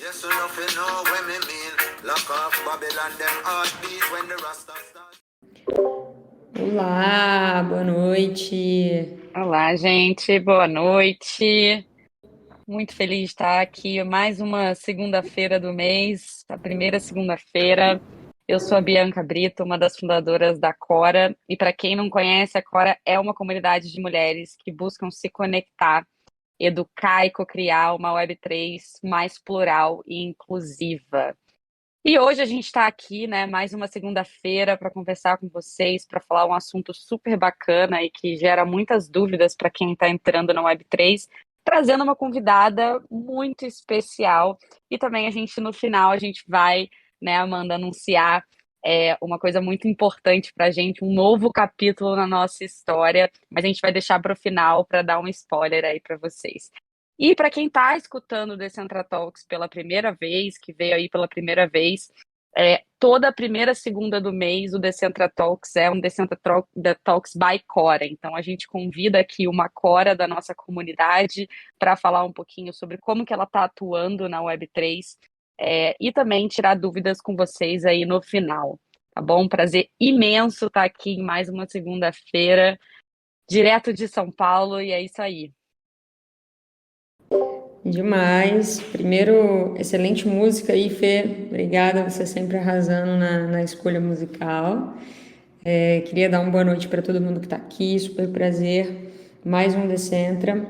Yes, enough you know when me mean. Lock off Babylon, them heartbeat when the Rasta start. Olá, boa noite. Olá, gente, boa noite. Muito feliz de estar aqui. Mais uma segunda-feira do mês, a primeira segunda-feira. Eu sou a Bianca Brito, uma das fundadoras da Cora. E para quem não conhece, a Cora é uma comunidade de mulheres que buscam se conectar, educar e co-criar uma Web3 mais plural e inclusiva. E hoje a gente está aqui, né, mais uma segunda-feira para conversar com vocês, para falar um assunto super bacana e que gera muitas dúvidas para quem está entrando na Web3, trazendo uma convidada muito especial. E também no final, a gente vai, né, Amanda, anunciar uma coisa muito importante para a gente, um novo capítulo na nossa história, mas a gente vai deixar para o final para dar um spoiler aí para vocês. E para quem está escutando o Decentra Talks pela primeira vez, que veio aí pela primeira vez, toda a primeira segunda do mês o Decentra Talks é um Talks by Cora. Então a gente convida aqui uma Cora da nossa comunidade para falar um pouquinho sobre como que ela está atuando na Web3 e também tirar dúvidas com vocês aí no final. Tá bom? Prazer imenso estar aqui em mais uma segunda-feira, direto de São Paulo, e é isso aí. Demais. Primeiro, excelente música aí, Fê. Obrigada, você sempre arrasando na escolha musical. Queria dar uma boa noite para todo mundo que está aqui, super prazer. Mais um Decentra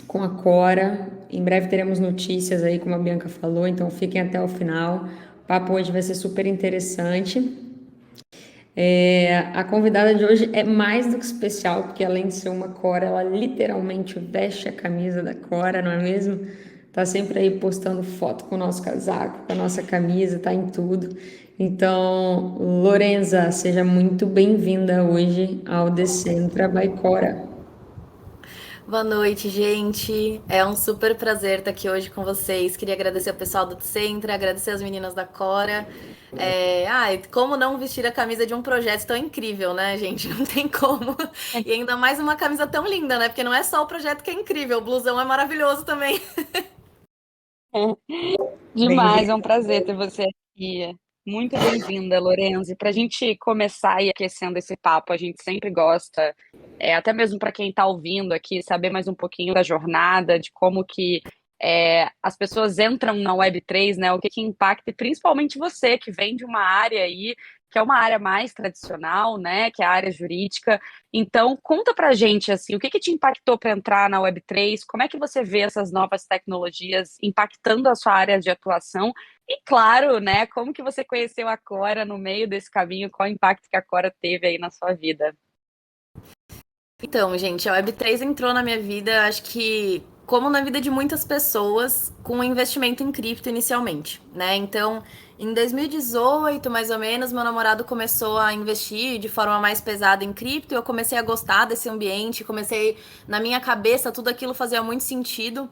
com a Cora. Em breve teremos notícias aí, como a Bianca falou, então fiquem até o final. O papo hoje vai ser super interessante. A convidada de hoje é mais do que especial, porque além de ser uma Cora, ela literalmente veste a camisa da Cora, não é mesmo? Tá sempre aí postando foto com o nosso casaco, com a nossa camisa, tá em tudo. Então, Lorenza, seja muito bem-vinda hoje ao Decentra by Cora. Boa noite, gente. É um super prazer estar aqui hoje com vocês. Queria agradecer ao pessoal do Centra, agradecer as meninas da Cora. E como não vestir a camisa de um projeto tão incrível, né, gente? Não tem como. E ainda mais uma camisa tão linda, né? Porque não é só o projeto que é incrível, o blusão é maravilhoso também. Demais, é um prazer ter você aqui. Muito bem-vinda, Lorenzi. Para a gente começar e aquecendo esse papo, a gente sempre gosta, até mesmo para quem está ouvindo aqui, saber mais um pouquinho da jornada, de como que as pessoas entram na Web3, né? O que que impacta, e principalmente você, que vem de uma área aí, que é uma área mais tradicional, né? Que é a área jurídica. Então, conta pra gente, assim, o que que te impactou para entrar na Web3? Como é que você vê essas novas tecnologias impactando a sua área de atuação? E claro, né, como que você conheceu a Cora no meio desse caminho? Qual o impacto que a Cora teve aí na sua vida? Então, gente, a Web3 entrou na minha vida, acho que como na vida de muitas pessoas, com um investimento em cripto inicialmente, né? Então, em 2018, mais ou menos, meu namorado começou a investir de forma mais pesada em cripto, e eu comecei a gostar desse ambiente, comecei, na minha cabeça, tudo aquilo fazia muito sentido,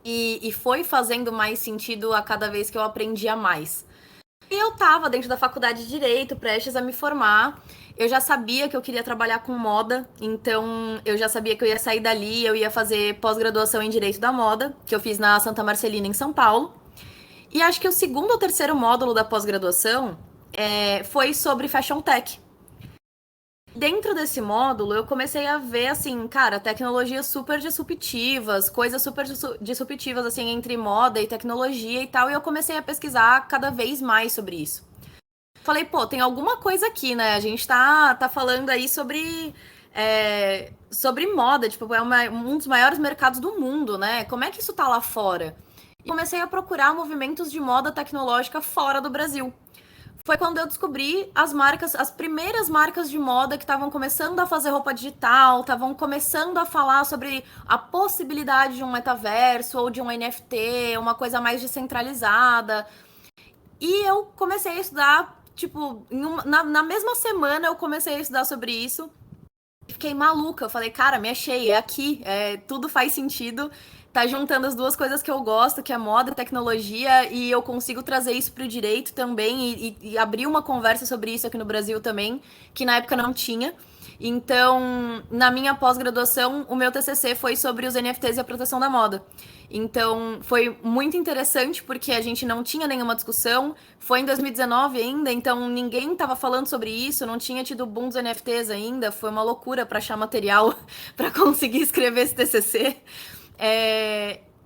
e foi fazendo mais sentido a cada vez que eu aprendia mais. E eu tava dentro da faculdade de Direito, prestes a me formar. Eu já sabia que eu queria trabalhar com moda, então eu já sabia que eu ia sair dali, eu ia fazer pós-graduação em Direito da Moda, que eu fiz na Santa Marcelina, em São Paulo. E acho que o segundo ou terceiro módulo da pós-graduação foi sobre Fashion Tech. Dentro desse módulo, eu comecei a ver, assim, cara, tecnologias super disruptivas, coisas super disruptivas, assim, entre moda e tecnologia e tal, e eu comecei a pesquisar cada vez mais sobre isso. Falei, pô, tem alguma coisa aqui, né? A gente tá falando aí sobre moda, tipo, um dos maiores mercados do mundo, né? Como é que isso tá lá fora? E comecei a procurar movimentos de moda tecnológica fora do Brasil. Foi quando eu descobri as primeiras marcas de moda que estavam começando a fazer roupa digital, estavam começando a falar sobre a possibilidade de um metaverso ou de um NFT, uma coisa mais descentralizada. E eu comecei a estudar, tipo, na mesma semana eu comecei a estudar sobre isso. Fiquei maluca, eu falei, cara, me achei, é aqui, tudo faz sentido. Tá juntando as duas coisas que eu gosto, que é moda e tecnologia, e eu consigo trazer isso pro direito também, e abrir uma conversa sobre isso aqui no Brasil também, que na época não tinha. Então, na minha pós-graduação, o meu TCC foi sobre os NFTs e a proteção da moda. Então, foi muito interessante porque a gente não tinha nenhuma discussão. Foi em 2019 ainda, então ninguém estava falando sobre isso, não tinha tido boom dos NFTs ainda. Foi uma loucura para achar material para conseguir escrever esse TCC.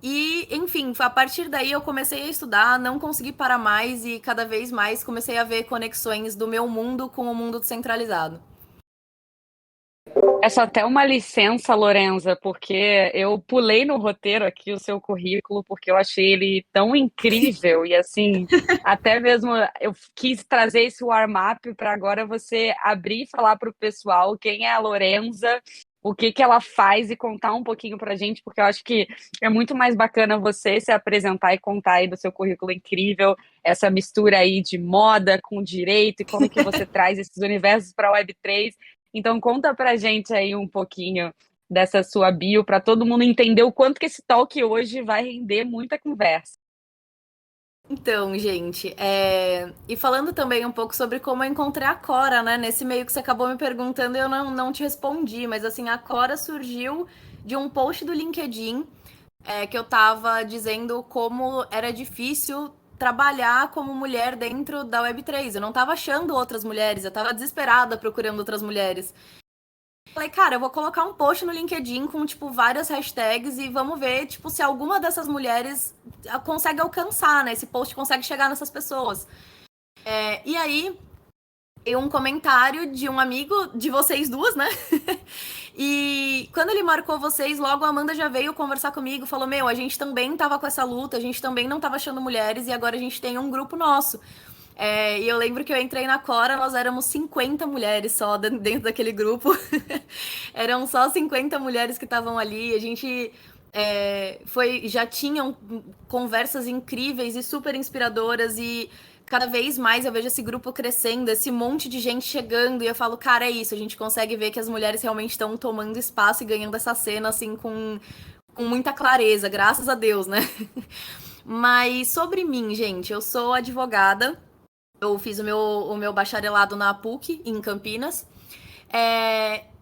E, enfim, a partir daí eu comecei a estudar, não consegui parar mais e cada vez mais comecei a ver conexões do meu mundo com o mundo descentralizado. É só até uma licença, Lorenza, porque eu pulei no roteiro aqui o seu currículo, porque eu achei ele tão incrível e assim, até mesmo eu quis trazer esse warm-up para agora você abrir e falar para o pessoal quem é a Lorenza, o que que ela faz e contar um pouquinho para a gente, porque eu acho que é muito mais bacana você se apresentar e contar aí do seu currículo incrível, essa mistura aí de moda com direito e como que você traz esses universos para a Web3. Então conta pra gente aí um pouquinho dessa sua bio para todo mundo entender o quanto que esse talk hoje vai render muita conversa. Então, gente, e falando também um pouco sobre como eu encontrei a Cora, né? Nesse meio que você acabou me perguntando, eu não te respondi, mas assim, a Cora surgiu de um post do LinkedIn, que eu tava dizendo como era difícil trabalhar como mulher dentro da Web3. Eu não tava achando outras mulheres, eu tava desesperada procurando outras mulheres. Falei, cara, eu vou colocar um post no LinkedIn com, tipo, várias hashtags e vamos ver, tipo, se alguma dessas mulheres consegue alcançar, né? Esse post consegue chegar nessas pessoas. E aí, tem um comentário de um amigo de vocês duas, né? E quando ele marcou vocês, logo a Amanda já veio conversar comigo, falou, meu, a gente também tava com essa luta, a gente também não tava achando mulheres e agora a gente tem um grupo nosso. E eu lembro que eu entrei na Cora, nós éramos 50 mulheres só dentro daquele grupo. Eram só 50 mulheres que estavam ali. A gente já tinham conversas incríveis e super inspiradoras. E cada vez mais eu vejo esse grupo crescendo, esse monte de gente chegando. E eu falo, cara, é isso. A gente consegue ver que as mulheres realmente estão tomando espaço e ganhando essa cena, assim, com muita clareza, graças a Deus, né? Mas sobre mim, gente, eu sou advogada. Eu fiz o meu bacharelado na PUC, em Campinas.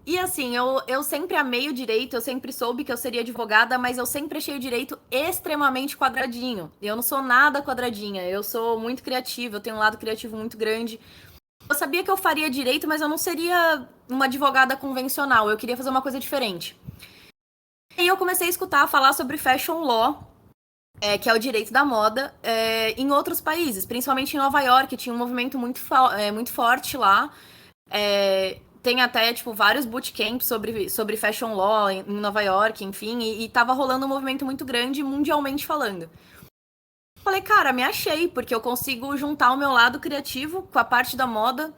E assim, eu sempre amei o direito, eu sempre soube que eu seria advogada, mas eu sempre achei o direito extremamente quadradinho. Eu não sou nada quadradinha, eu sou muito criativa, eu tenho um lado criativo muito grande. Eu sabia que eu faria direito, mas eu não seria uma advogada convencional, eu queria fazer uma coisa diferente. E eu comecei a escutar falar sobre fashion law, que é o direito da moda, em outros países, principalmente em Nova York, tinha um movimento muito forte lá. Tem até, tipo, vários bootcamps sobre fashion law em Nova York, enfim, e tava rolando um movimento muito grande mundialmente falando. Falei, cara, me achei, porque eu consigo juntar o meu lado criativo com a parte da moda.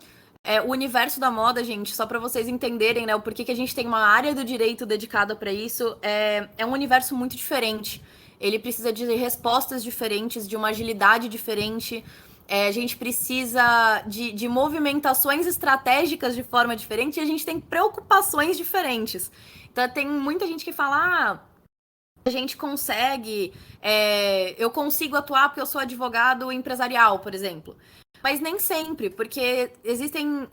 O universo da moda, gente, só para vocês entenderem, né, o porquê que a gente tem uma área do direito dedicada para isso, é um universo muito diferente. Ele precisa de respostas diferentes, de uma agilidade diferente. A gente precisa de movimentações estratégicas de forma diferente e a gente tem preocupações diferentes. Então, tem muita gente que fala, a gente consegue, eu consigo atuar porque eu sou advogado empresarial, por exemplo. Mas nem sempre, porque existem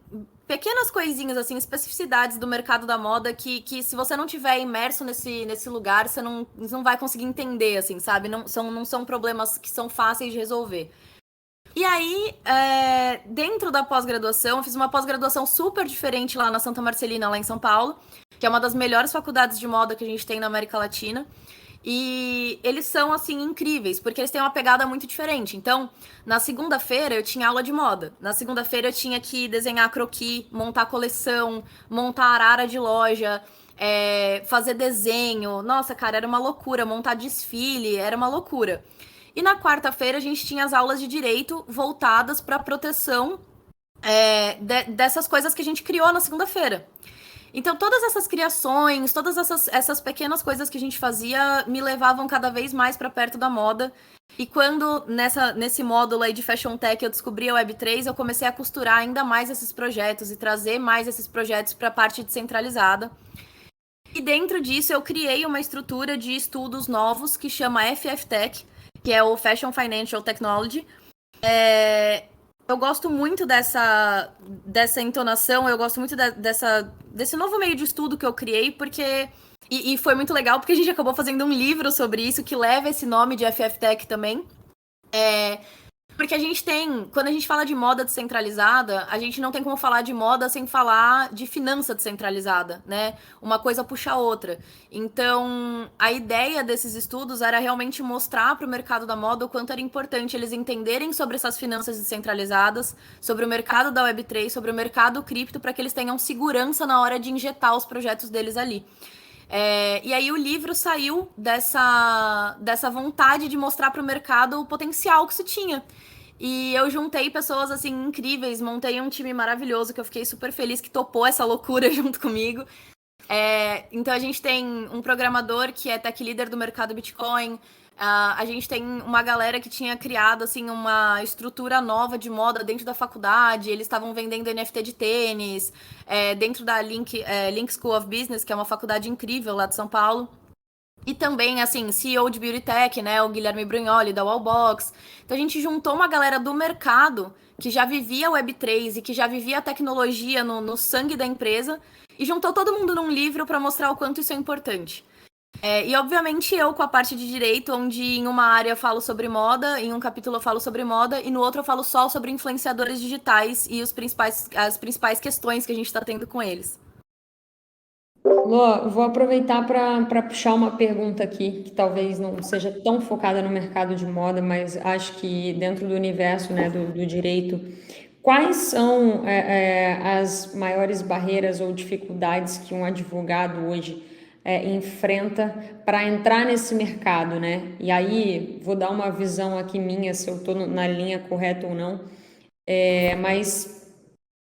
pequenas coisinhas, assim, especificidades do mercado da moda que se você não tiver imerso nesse lugar, você não vai conseguir entender, assim, sabe? Não são problemas que são fáceis de resolver. E aí, dentro da pós-graduação, eu fiz uma pós-graduação super diferente lá na Santa Marcelina, lá em São Paulo, que é uma das melhores faculdades de moda que a gente tem na América Latina. E eles são, assim, incríveis, porque eles têm uma pegada muito diferente. Então, na segunda-feira eu tinha aula de moda. Na segunda-feira eu tinha que desenhar croquis, montar coleção, montar arara de loja, fazer desenho. Nossa, cara, era uma loucura. Montar desfile, era uma loucura. E na quarta-feira a gente tinha as aulas de direito voltadas para a proteção dessas coisas que a gente criou na segunda-feira. Então, todas essas criações, todas essas pequenas coisas que a gente fazia me levavam cada vez mais para perto da moda. E quando nesse módulo aí de Fashion Tech eu descobri a Web3, eu comecei a costurar ainda mais esses projetos e trazer mais esses projetos para a parte descentralizada. E dentro disso eu criei uma estrutura de estudos novos que chama FF Tech, que é o Fashion Financial Technology. Eu gosto muito dessa entonação, eu gosto muito desse novo meio de estudo que eu criei, porque. E foi muito legal, porque a gente acabou fazendo um livro sobre isso, que leva esse nome de FF Tech também. Porque a gente tem, quando a gente fala de moda descentralizada, a gente não tem como falar de moda sem falar de finança descentralizada, né? Uma coisa puxa a outra. Então, a ideia desses estudos era realmente mostrar para o mercado da moda o quanto era importante eles entenderem sobre essas finanças descentralizadas, sobre o mercado da Web3, sobre o mercado cripto, para que eles tenham segurança na hora de injetar os projetos deles ali. E aí o livro saiu dessa vontade de mostrar para o mercado o potencial que isso tinha. E eu juntei pessoas assim incríveis, montei um time maravilhoso que eu fiquei super feliz que topou essa loucura junto comigo. Então a gente tem um programador que é tech leader do mercado Bitcoin. A gente tem uma galera que tinha criado assim uma estrutura nova de moda dentro da faculdade. Eles estavam vendendo NFT de tênis dentro da Link School of Business, que é uma faculdade incrível lá de São Paulo. E também, assim, CEO de Beauty Tech, né? O Guilherme Brugnoli, da Wallbox. Então a gente juntou uma galera do mercado que já vivia Web3 e que já vivia a tecnologia no sangue da empresa e juntou todo mundo num livro para mostrar o quanto isso é importante. E obviamente eu com a parte de direito, onde em uma área eu falo sobre moda, em um capítulo eu falo sobre moda e no outro eu falo só sobre influenciadores digitais e as principais questões que a gente está tendo com eles. Lô, eu vou aproveitar para puxar uma pergunta aqui, que talvez não seja tão focada no mercado de moda, mas acho que dentro do universo, né, do direito, quais são as maiores barreiras ou dificuldades que um advogado hoje enfrenta para entrar nesse mercado, né? E aí vou dar uma visão aqui minha, se eu estou na linha correta ou não, mas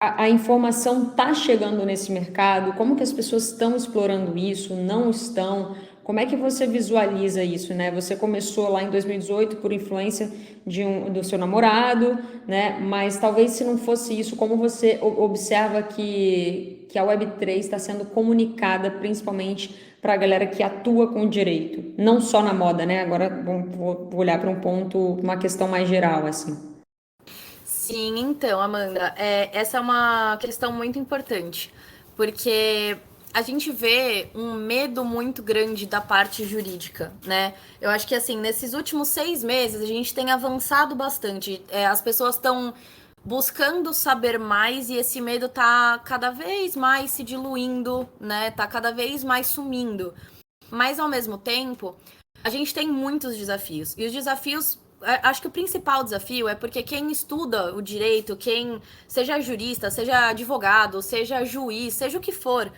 a informação está chegando nesse mercado? Como que as pessoas estão explorando isso? Não estão? Como é que você visualiza isso, né? Você começou lá em 2018 por influência do seu namorado, né? Mas talvez se não fosse isso, como você observa que a Web3 está sendo comunicada principalmente para a galera que atua com o direito? Não só na moda, né? Agora vou olhar para um ponto, uma questão mais geral, assim. Sim, então, Amanda, essa é uma questão muito importante, porque a gente vê um medo muito grande da parte jurídica, né? Eu acho que, assim, nesses últimos 6 meses a gente tem avançado bastante. As pessoas estão buscando saber mais e esse medo tá cada vez mais se diluindo, né? Tá cada vez mais sumindo. Mas, ao mesmo tempo, a gente tem muitos desafios. E os desafios acho que o principal desafio é porque quem estuda o direito, quem seja jurista, seja advogado, seja juiz, seja o que for,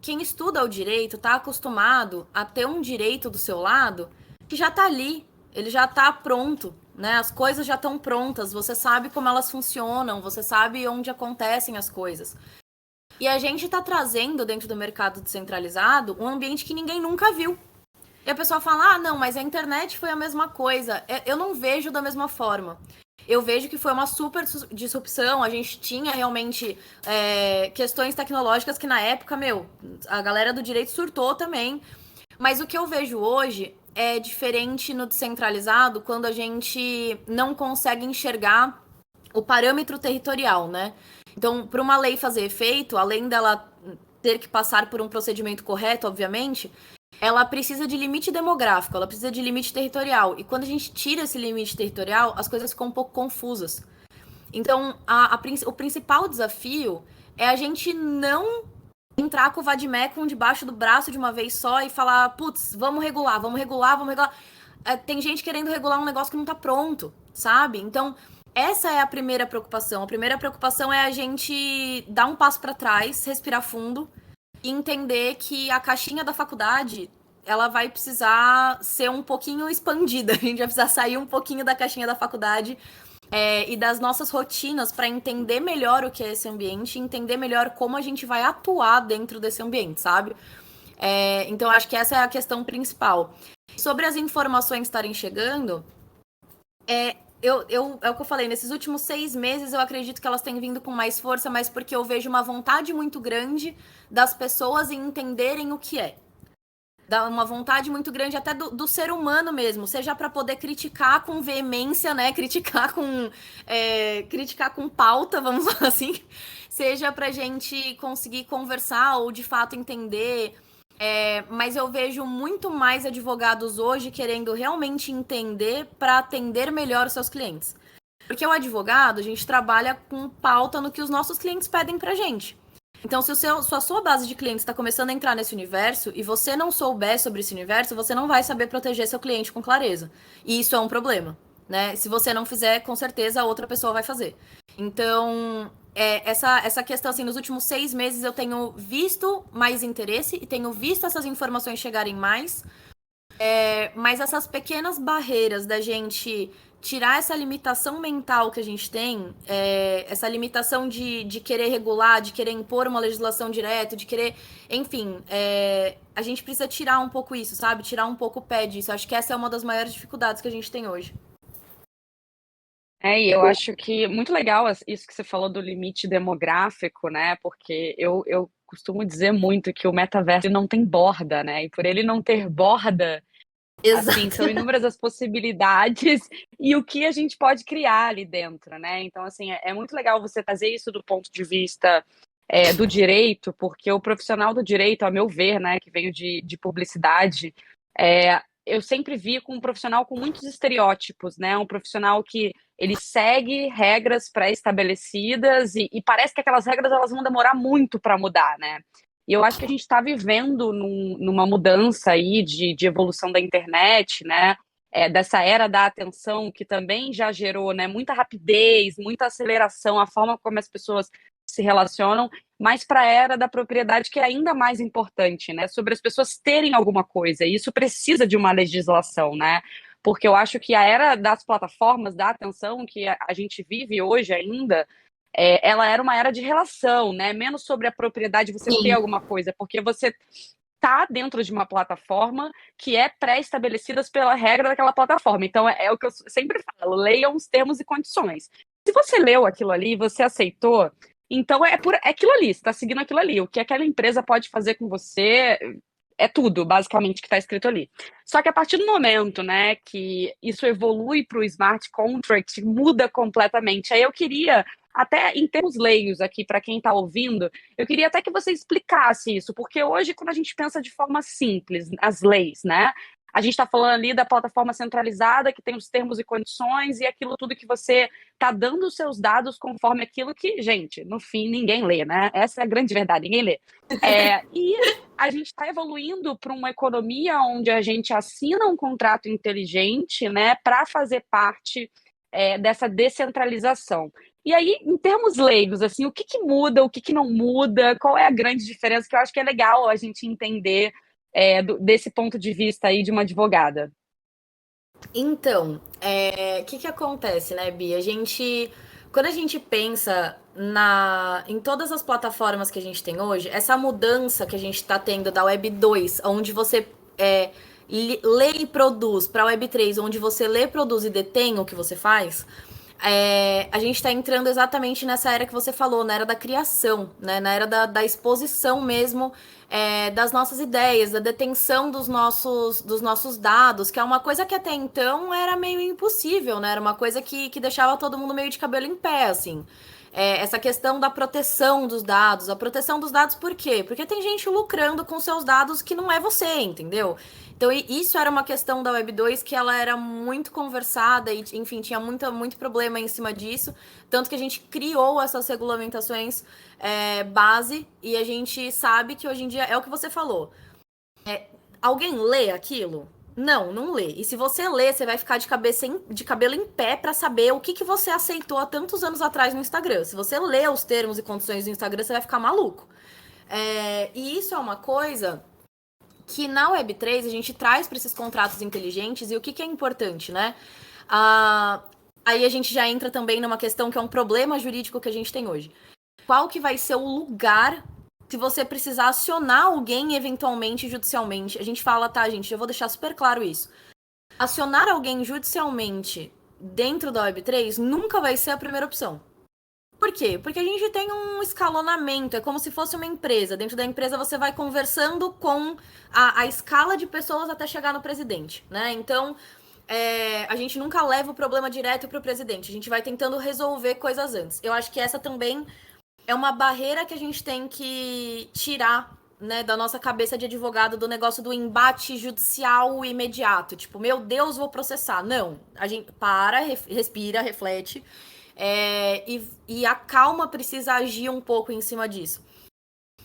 quem estuda o direito está acostumado a ter um direito do seu lado que já está ali, ele já está pronto, né? As coisas já estão prontas, você sabe como elas funcionam, você sabe onde acontecem as coisas. E a gente está trazendo dentro do mercado descentralizado um ambiente que ninguém nunca viu. E a pessoa fala, não, mas a internet foi a mesma coisa. Eu não vejo da mesma forma. Eu vejo que foi uma super disrupção. A gente tinha realmente questões tecnológicas que na época, a galera do direito surtou também. Mas o que eu vejo hoje é diferente no descentralizado quando a gente não consegue enxergar o parâmetro territorial, né? Então, para uma lei fazer efeito, além dela ter que passar por um procedimento correto, obviamente, ela precisa de limite demográfico, ela precisa de limite territorial. E quando a gente tira esse limite territorial, as coisas ficam um pouco confusas. Então, o principal desafio é a gente não entrar com o vademecum debaixo do braço de uma vez só e falar, putz, vamos regular, vamos regular, vamos regular. Tem gente querendo regular um negócio que não tá pronto, sabe? Então, essa é a primeira preocupação. A primeira preocupação é a gente dar um passo para trás, respirar fundo e entender que a caixinha da faculdade ela vai precisar ser um pouquinho expandida. A gente vai precisar sair um pouquinho da caixinha da faculdade e das nossas rotinas para entender melhor o que é esse ambiente, entender melhor como a gente vai atuar dentro desse ambiente, sabe? Então, acho que essa é a questão principal. Sobre as informações estarem chegando, é o que eu falei, nesses últimos 6 meses eu acredito que elas têm vindo com mais força, mas porque eu vejo uma vontade muito grande das pessoas em entenderem o que é. dá uma vontade muito grande até do ser humano mesmo, seja para poder criticar com veemência, né? Criticar com pauta, vamos falar assim, seja pra gente conseguir conversar ou de fato entender. Mas eu vejo muito mais advogados hoje querendo realmente entender para atender melhor os seus clientes. Porque o advogado, a gente trabalha com pauta no que os nossos clientes pedem pra gente. Então, se a sua base de clientes está começando a entrar nesse universo e você não souber sobre esse universo, você não vai saber proteger seu cliente com clareza. E isso é um problema, né? Se você não fizer, com certeza a outra pessoa vai fazer. Então, essa questão, assim, nos últimos 6 meses eu tenho visto mais interesse e tenho visto essas informações chegarem mais. Mas essas pequenas barreiras da gente tirar essa limitação mental que a gente tem, essa limitação de querer regular, de querer impor uma legislação direto, de querer, enfim, a gente precisa tirar um pouco isso, sabe? Tirar um pouco o pé disso. Acho que essa é uma das maiores dificuldades que a gente tem hoje. E eu acho que muito legal isso que você falou do limite demográfico, né? Porque eu costumo dizer muito que o metaverso não tem borda, né? E por ele não ter borda, assim, Exato. são inúmeras as possibilidades e o que a gente pode criar ali dentro, né? Então, assim, é muito legal você trazer isso do ponto de vista do direito, porque o profissional do direito, a meu ver, né, que veio de publicidade, eu sempre vi com um profissional com muitos estereótipos, né? Um profissional que ele segue regras pré-estabelecidas e parece que aquelas regras elas vão demorar muito para mudar, né? E eu acho que a gente está vivendo numa mudança aí de evolução da internet, né? Dessa era da atenção que também já gerou, né, muita rapidez, muita aceleração, a forma como as pessoas se relacionam, mas para a era da propriedade, que é ainda mais importante, né? Sobre as pessoas terem alguma coisa. E isso precisa de uma legislação, né? Porque eu acho que a era das plataformas, da atenção que a gente vive hoje ainda, ela era uma era de relação, né? Menos sobre a propriedade, você ter Sim. alguma coisa, porque você está dentro de uma plataforma que é pré-estabelecida pela regra daquela plataforma. Então, é o que eu sempre falo, leiam os termos e condições. Se você leu aquilo ali, você aceitou, então é aquilo ali, você está seguindo aquilo ali. O que aquela empresa pode fazer com você é tudo, basicamente, que está escrito ali. Só que a partir do momento, né, que isso evolui para o smart contract, muda completamente. Aí eu queria, até em termos leigos aqui, para quem está ouvindo, eu queria até que você explicasse isso, porque hoje, quando a gente pensa de forma simples, as leis, né, a gente está falando ali da plataforma centralizada, que tem os termos e condições e aquilo tudo que você está dando os seus dados conforme aquilo que, gente, no fim, ninguém lê, né? Essa é a grande verdade, ninguém lê. E a gente está evoluindo para uma economia onde a gente assina um contrato inteligente, né, para fazer parte dessa descentralização. E aí, em termos leigos, assim, o que muda, o que não muda, qual é a grande diferença, que eu acho que é legal a gente entender desse ponto de vista aí de uma advogada. Então, o que acontece, né, Bia? Quando a gente pensa em todas as plataformas que a gente tem hoje, essa mudança que a gente está tendo da Web 2, onde você lê e produz, para a Web 3, onde você lê, produz e detém o que você faz, a gente está entrando exatamente nessa era que você falou, na era da criação, né? Na era da exposição mesmo, das nossas ideias, da detenção dos nossos dados, que é uma coisa que até então era meio impossível, né? Era uma coisa que deixava todo mundo meio de cabelo em pé, assim. Essa questão da proteção dos dados. A proteção dos dados por quê? Porque tem gente lucrando com seus dados que não é você, entendeu? Então, isso era uma questão da Web 2 que ela era muito conversada e, enfim, tinha muito problema em cima disso. Tanto que a gente criou essas regulamentações base e a gente sabe que hoje em dia é o que você falou. Alguém lê aquilo? Não lê. E se você lê, você vai ficar de cabelo em pé pra saber o que você aceitou há tantos anos atrás no Instagram. Se você lê os termos e condições do Instagram, você vai ficar maluco. E isso é uma coisa que na Web3 a gente traz para esses contratos inteligentes e o que é importante, né? Aí a gente já entra também numa questão que é um problema jurídico que a gente tem hoje. Qual que vai ser o lugar se você precisar acionar alguém eventualmente judicialmente? A gente fala, tá, gente, eu vou deixar super claro isso. Acionar alguém judicialmente dentro da Web3 nunca vai ser a primeira opção. Por quê? Porque a gente tem um escalonamento, é como se fosse uma empresa. Dentro da empresa você vai conversando com a escala de pessoas até chegar no presidente, né? Então, a gente nunca leva o problema direto para o presidente, a gente vai tentando resolver coisas antes. Eu acho que essa também é uma barreira que a gente tem que tirar, né, da nossa cabeça de advogado, do negócio do embate judicial imediato. Tipo, meu Deus, vou processar. Não. A gente para, respira, reflete. E a calma precisa agir um pouco em cima disso.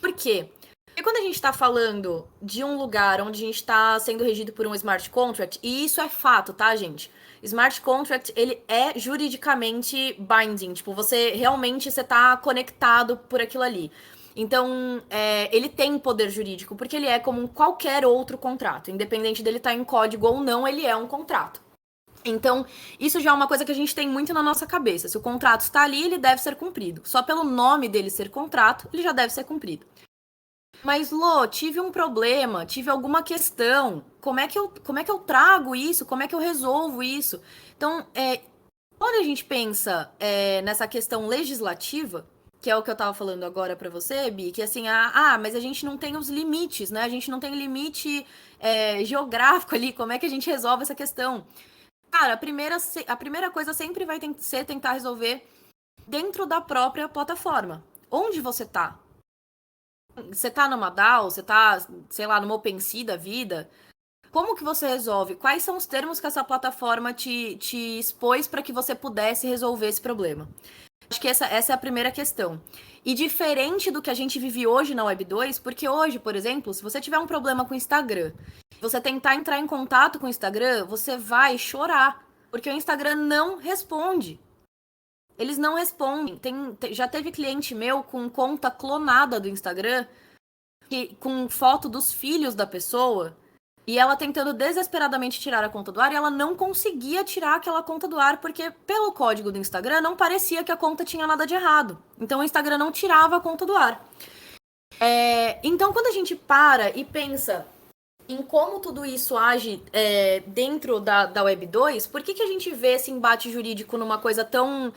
Por quê? Porque quando a gente está falando de um lugar onde a gente está sendo regido por um smart contract, e isso é fato, tá, gente? Smart contract, ele é juridicamente binding. Tipo, você realmente tá conectado por aquilo ali. Então, ele tem poder jurídico, porque ele é como qualquer outro contrato. Independente dele estar em código ou não, ele é um contrato. Então, isso já é uma coisa que a gente tem muito na nossa cabeça. Se o contrato está ali, ele deve ser cumprido. Só pelo nome dele ser contrato, ele já deve ser cumprido. Mas, Lô, tive um problema, tive alguma questão. Como é que eu trago isso? Como é que eu resolvo isso? Então, quando a gente pensa nessa questão legislativa, que é o que eu estava falando agora para você, Bi, que assim, mas a gente não tem os limites, né? A gente não tem limite geográfico ali. Como é que a gente resolve essa questão? Cara, a primeira coisa sempre vai ser tentar resolver dentro da própria plataforma. Onde você tá? Você tá numa DAO? Você tá, sei lá, numa OpenSea da vida? Como que você resolve? Quais são os termos que essa plataforma te expôs para que você pudesse resolver esse problema? Acho que essa é a primeira questão. E diferente do que a gente vive hoje na Web 2, porque hoje, por exemplo, se você tiver um problema com o Instagram, você tentar entrar em contato com o Instagram, você vai chorar, porque o Instagram não responde. Eles não respondem. Já teve cliente meu com conta clonada do Instagram, com foto dos filhos da pessoa, e ela tentando desesperadamente tirar a conta do ar, e ela não conseguia tirar aquela conta do ar, porque pelo código do Instagram não parecia que a conta tinha nada de errado. Então o Instagram não tirava a conta do ar. Então quando a gente para e pensa em como tudo isso age dentro da Web 2, por que a gente vê esse embate jurídico numa coisa tão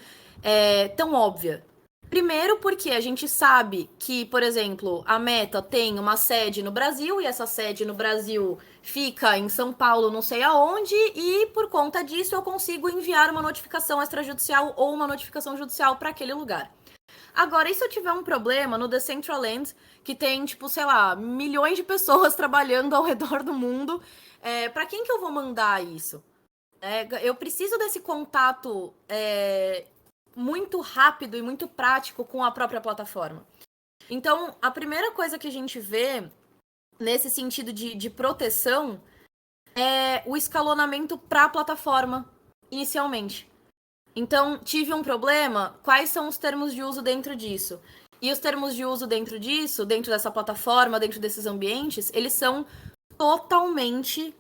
óbvia? Primeiro porque a gente sabe que, por exemplo, a Meta tem uma sede no Brasil, e essa sede no Brasil fica em São Paulo, não sei aonde, e por conta disso eu consigo enviar uma notificação extrajudicial ou uma notificação judicial para aquele lugar. Agora, e se eu tiver um problema no Decentraland, que tem, tipo, sei lá, milhões de pessoas trabalhando ao redor do mundo, para quem que eu vou mandar isso? Eu preciso desse contato muito rápido e muito prático com a própria plataforma. Então, a primeira coisa que a gente vê nesse sentido de proteção é o escalonamento para a plataforma, inicialmente. Então, tive um problema, quais são os termos de uso dentro disso? E os termos de uso dentro disso, dentro dessa plataforma, dentro desses ambientes, eles são totalmente...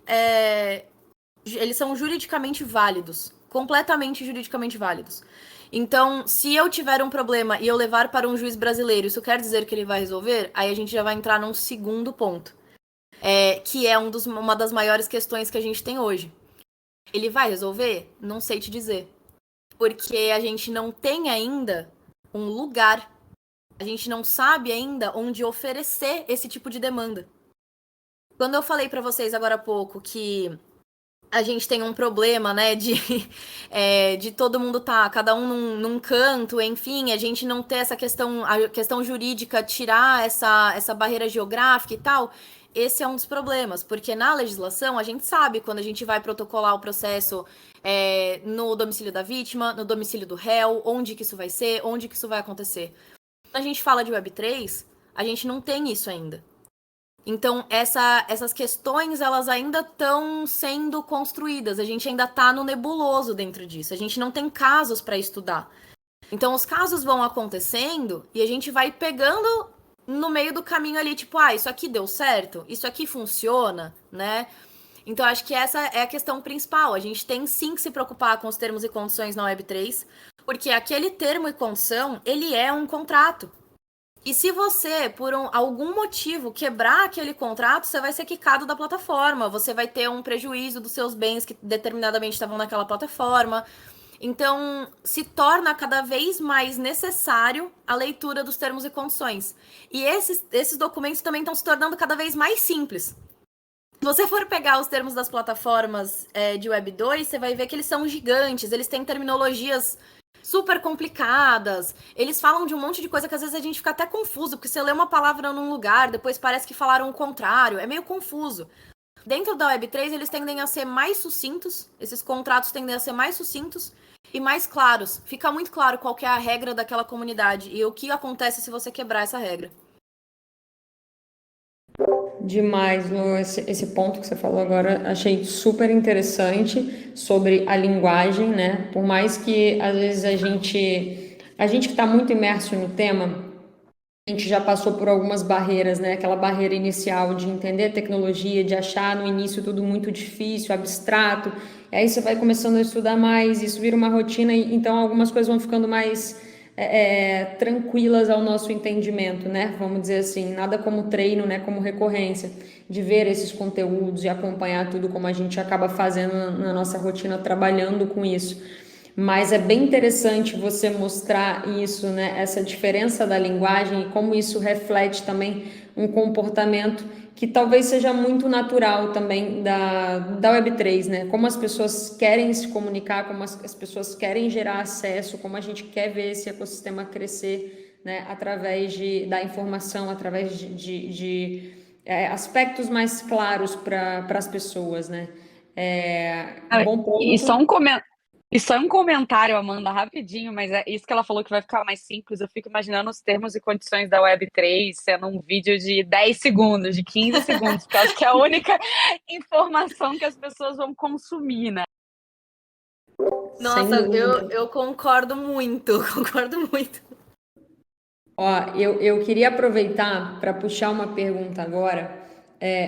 eles são juridicamente válidos. Completamente juridicamente válidos. Então, se eu tiver um problema e eu levar para um juiz brasileiro, isso quer dizer que ele vai resolver? Aí a gente já vai entrar num segundo ponto. Que é uma das maiores questões que a gente tem hoje. Ele vai resolver? Não sei te dizer. Porque a gente não tem ainda um lugar. A gente não sabe ainda onde oferecer esse tipo de demanda. Quando eu falei para vocês agora há pouco que a gente tem um problema, né, de todo mundo cada um num canto, enfim, a gente não ter a questão jurídica, tirar essa barreira geográfica e tal, esse é um dos problemas, porque na legislação a gente sabe quando a gente vai protocolar o processo no domicílio da vítima, no domicílio do réu, onde que isso vai ser, onde que isso vai acontecer. Quando a gente fala de Web3, a gente não tem isso ainda. Então, essas questões, elas ainda estão sendo construídas. A gente ainda está no nebuloso dentro disso. A gente não tem casos para estudar. Então, os casos vão acontecendo e a gente vai pegando no meio do caminho ali, tipo, isso aqui deu certo? Isso aqui funciona, né? Então, acho que essa é a questão principal. A gente tem sim que se preocupar com os termos e condições na Web3, porque aquele termo e condição, ele é um contrato. E se você, por algum motivo, quebrar aquele contrato, você vai ser quicado da plataforma. Você vai ter um prejuízo dos seus bens que determinadamente estavam naquela plataforma. Então, se torna cada vez mais necessário a leitura dos termos e condições. E esses documentos também estão se tornando cada vez mais simples. Se você for pegar os termos das plataformas de Web 2, você vai ver que eles são gigantes, eles têm terminologias super complicadas, eles falam de um monte de coisa que às vezes a gente fica até confuso, porque você lê uma palavra num lugar, depois parece que falaram o contrário, é meio confuso. Dentro da Web3, eles tendem a ser mais sucintos, esses contratos tendem a ser mais sucintos e mais claros. Fica muito claro qual que é a regra daquela comunidade e o que acontece se você quebrar essa regra. Demais, Lu, esse ponto que você falou agora, achei super interessante sobre a linguagem, né? Por mais que às vezes a gente que está muito imerso no tema, a gente já passou por algumas barreiras, né? Aquela barreira inicial de entender a tecnologia, de achar no início tudo muito difícil, abstrato. E aí você vai começando a estudar mais, isso vira uma rotina, e então algumas coisas vão ficando mais tranquilas ao nosso entendimento, né? Vamos dizer assim, nada como treino, né? Como recorrência, de ver esses conteúdos e acompanhar tudo como a gente acaba fazendo na nossa rotina, trabalhando com isso. Mas é bem interessante você mostrar isso, né? Essa diferença da linguagem e como isso reflete também um comportamento que talvez seja muito natural também da Web3, né? Como as pessoas querem se comunicar, como as pessoas querem gerar acesso, como a gente quer ver esse ecossistema crescer, né? Através da informação, através de aspectos mais claros para as pessoas, né? Um Ah, bom E só ponto. um E só um comentário, Amanda, rapidinho, mas é isso que ela falou que vai ficar mais simples. Eu fico imaginando os termos e condições da Web3 sendo um vídeo de 10 segundos, de 15 segundos, porque eu acho que é a única informação que as pessoas vão consumir, né? Sem Nossa, dúvida. eu concordo muito, concordo muito. Ó, eu queria aproveitar para puxar uma pergunta agora.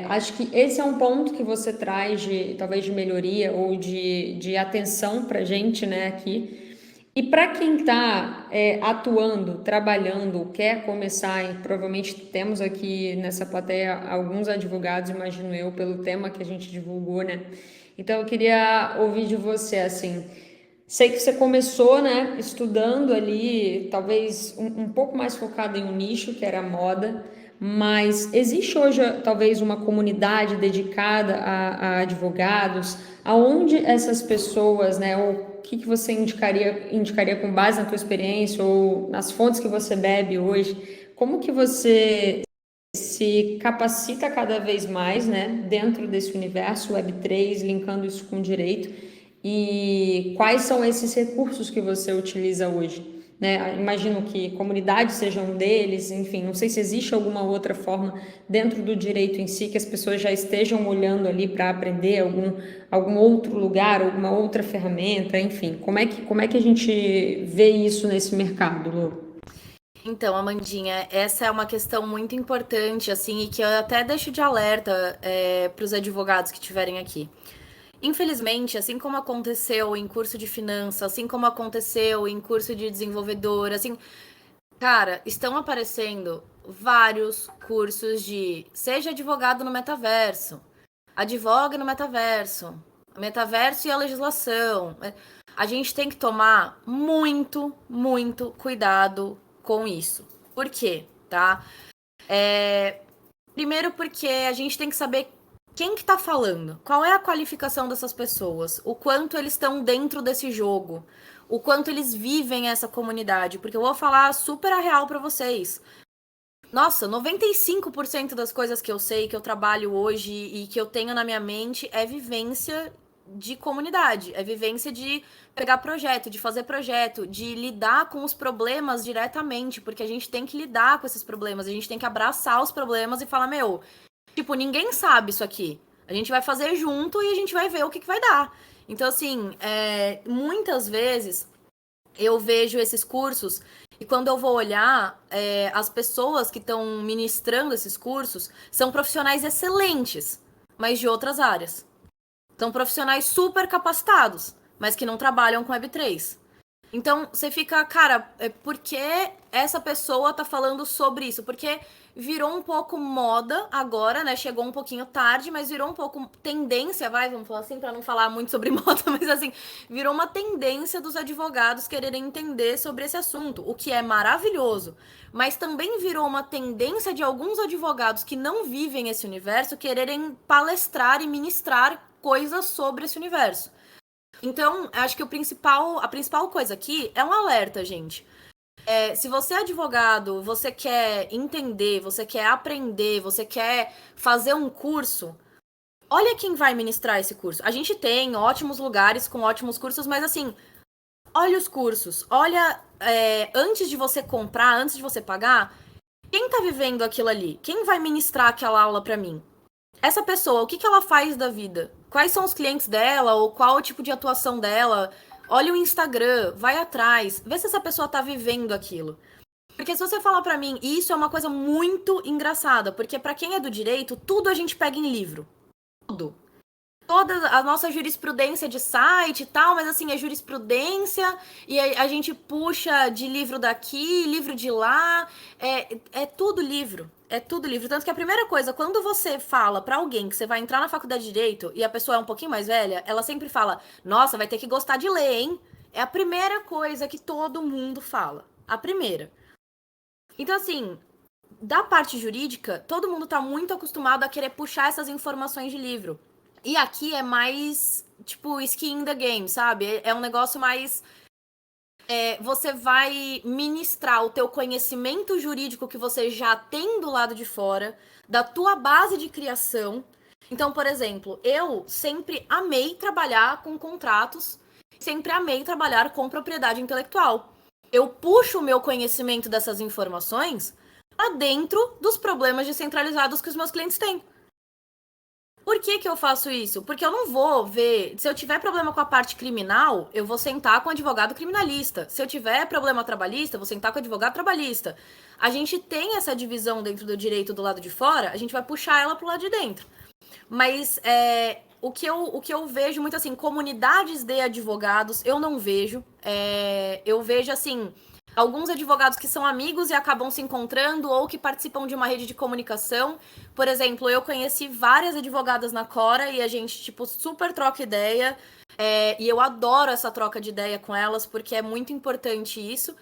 Acho que esse é um ponto que você traz de talvez de melhoria ou de atenção para a gente, né, aqui. E para quem está atuando, trabalhando, quer começar, e provavelmente temos aqui nessa plateia alguns advogados, imagino eu, pelo tema que a gente divulgou, né? Então eu queria ouvir de você, assim, sei que você começou, né, estudando ali, talvez um pouco mais focado em um nicho, que era a moda, mas existe hoje talvez uma comunidade dedicada a advogados, aonde essas pessoas, né, ou o que você indicaria com base na tua experiência ou nas fontes que você bebe hoje, como que você se capacita cada vez mais, né, dentro desse universo Web3, linkando isso com direito, e quais são esses recursos que você utiliza hoje? Né? Imagino que comunidades sejam um deles, enfim, não sei se existe alguma outra forma dentro do direito em si que as pessoas já estejam olhando ali para aprender algum outro lugar, alguma outra ferramenta, enfim, como é que a gente vê isso nesse mercado, Lu? Então, Amandinha, essa é uma questão muito importante, assim, e que eu até deixo de alerta para os advogados que estiverem aqui. Infelizmente, assim como aconteceu em curso de finanças, assim como aconteceu em curso de desenvolvedor, assim, cara, estão aparecendo vários cursos de seja advogado no metaverso, advoga no metaverso, metaverso e a legislação. A gente tem que tomar muito, muito cuidado com isso. Por quê, tá? Primeiro porque a gente tem que saber quem que tá falando, qual é a qualificação dessas pessoas, o quanto eles estão dentro desse jogo, o quanto eles vivem essa comunidade, porque eu vou falar super a real pra vocês. Nossa, 95% das coisas que eu sei, que eu trabalho hoje e que eu tenho na minha mente é vivência de comunidade, é vivência de pegar projeto, de fazer projeto, de lidar com os problemas diretamente, porque a gente tem que lidar com esses problemas, a gente tem que abraçar os problemas e falar, meu, tipo, ninguém sabe isso aqui. A gente vai fazer junto e a gente vai ver o que vai dar. Então, assim, muitas vezes eu vejo esses cursos e quando eu vou olhar, as pessoas que estão ministrando esses cursos são profissionais excelentes, mas de outras áreas. São profissionais super capacitados, mas que não trabalham com Web3. Então, você fica, cara, por que essa pessoa tá falando sobre isso? Porque virou um pouco moda agora, né? Chegou um pouquinho tarde, mas virou um pouco tendência, vamos falar assim, para não falar muito sobre moda, mas assim, virou uma tendência dos advogados quererem entender sobre esse assunto, o que é maravilhoso. Mas também virou uma tendência de alguns advogados que não vivem esse universo quererem palestrar e ministrar coisas sobre esse universo. Então, acho que a principal coisa aqui é um alerta, gente. Se você é advogado, você quer entender, você quer aprender, você quer fazer um curso, olha quem vai ministrar esse curso. A gente tem ótimos lugares com ótimos cursos, mas assim, olha os cursos, olha, antes de você comprar, antes de você pagar, quem tá vivendo aquilo ali? Quem vai ministrar aquela aula pra mim? Essa pessoa, o que ela faz da vida? Quais são os clientes dela ou qual o tipo de atuação dela? Olha o Instagram, vai atrás, vê se essa pessoa tá vivendo aquilo. Porque se você falar pra mim, e isso é uma coisa muito engraçada, porque pra quem é do direito, tudo a gente pega em livro. Tudo. Toda a nossa jurisprudência de site e tal, mas assim, é jurisprudência e a gente puxa de livro daqui, livro de lá, é tudo livro. É tudo livro. Tanto que a primeira coisa, quando você fala pra alguém que você vai entrar na faculdade de Direito e a pessoa é um pouquinho mais velha, ela sempre fala: Nossa, vai ter que gostar de ler, hein? É a primeira coisa que todo mundo fala. A primeira. Então, assim, da parte jurídica, todo mundo tá muito acostumado a querer puxar essas informações de livro. E aqui é mais, tipo, skin in the game, sabe? É um negócio mais. Você vai ministrar o teu conhecimento jurídico que você já tem do lado de fora, da tua base de criação. Então, por exemplo, eu sempre amei trabalhar com contratos, sempre amei trabalhar com propriedade intelectual. Eu puxo o meu conhecimento dessas informações para dentro dos problemas descentralizados que os meus clientes têm. Por que eu faço isso? Porque eu não vou ver. Se eu tiver problema com a parte criminal, eu vou sentar com o advogado criminalista. Se eu tiver problema trabalhista, eu vou sentar com o advogado trabalhista. A gente tem essa divisão dentro do direito do lado de fora, a gente vai puxar ela pro lado de dentro. Mas o que eu vejo muito assim, comunidades de advogados, eu não vejo. Eu vejo assim. Alguns advogados que são amigos e acabam se encontrando ou que participam de uma rede de comunicação. Por exemplo, eu conheci várias advogadas na Cora e a gente, tipo, super troca ideia. E eu adoro essa troca de ideia com elas porque é muito importante isso.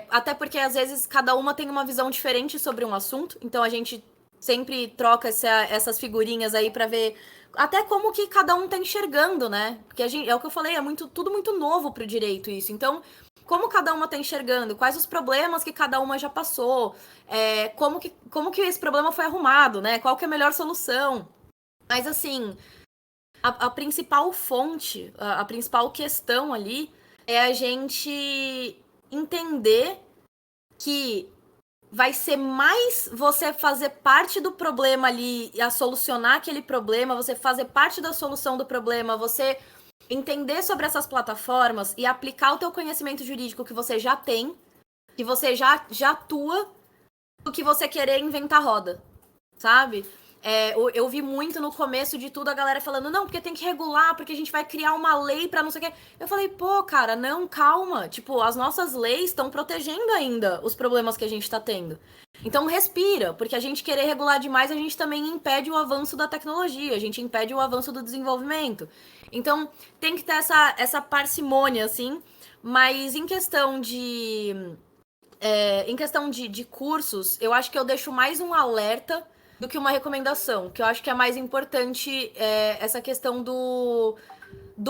Até porque, às vezes, cada uma tem uma visão diferente sobre um assunto. Então, a gente sempre troca essas figurinhas aí pra ver até como que cada um tá enxergando, né? Porque é o que eu falei, tudo muito novo pro direito isso. Então, como cada uma tá enxergando, quais os problemas que cada uma já passou, como que esse problema foi arrumado, né? Qual que é a melhor solução. Mas, assim, a principal fonte, a principal questão ali é a gente entender que vai ser mais você fazer parte do problema ali e a solucionar aquele problema, você fazer parte da solução do problema, você entender sobre essas plataformas e aplicar o teu conhecimento jurídico que você já tem, que você já atua, do que você querer inventar roda, sabe? Eu vi muito no começo de tudo a galera falando, não, porque tem que regular, porque a gente vai criar uma lei pra não sei o quê. Eu falei, pô, cara, não, calma. Tipo, as nossas leis estão protegendo ainda os problemas que a gente tá tendo. Então respira, porque a gente querer regular demais, a gente também impede o avanço da tecnologia, a gente impede o avanço do desenvolvimento. Então tem que ter essa parcimônia, assim. Mas em questão de cursos, eu acho que eu deixo mais um alerta do que uma recomendação, que eu acho que é mais importante essa questão do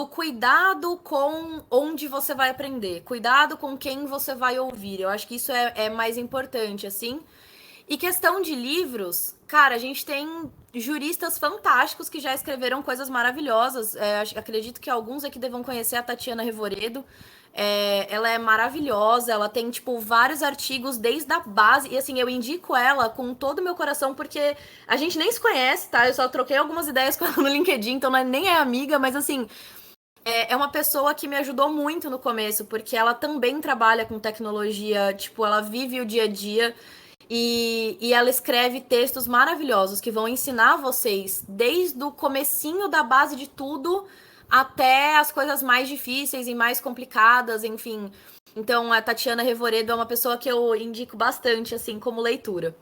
cuidado com onde você vai aprender, cuidado com quem você vai ouvir. Eu acho que isso é mais importante, assim. E questão de livros, cara, a gente tem juristas fantásticos que já escreveram coisas maravilhosas. Acredito que alguns aqui devam conhecer a Tatiana Revoredo. Ela é maravilhosa, ela tem, tipo, vários artigos desde a base. E, assim, eu indico ela com todo o meu coração, porque a gente nem se conhece, tá? Eu só troquei algumas ideias com ela no LinkedIn, então nem é amiga, mas, assim, é uma pessoa que me ajudou muito no começo, porque ela também trabalha com tecnologia, tipo, ela vive o dia a dia. E ela escreve textos maravilhosos que vão ensinar vocês desde o comecinho da base de tudo até as coisas mais difíceis e mais complicadas, enfim. Então, a Tatiana Revoredo é uma pessoa que eu indico bastante, assim, como leitura.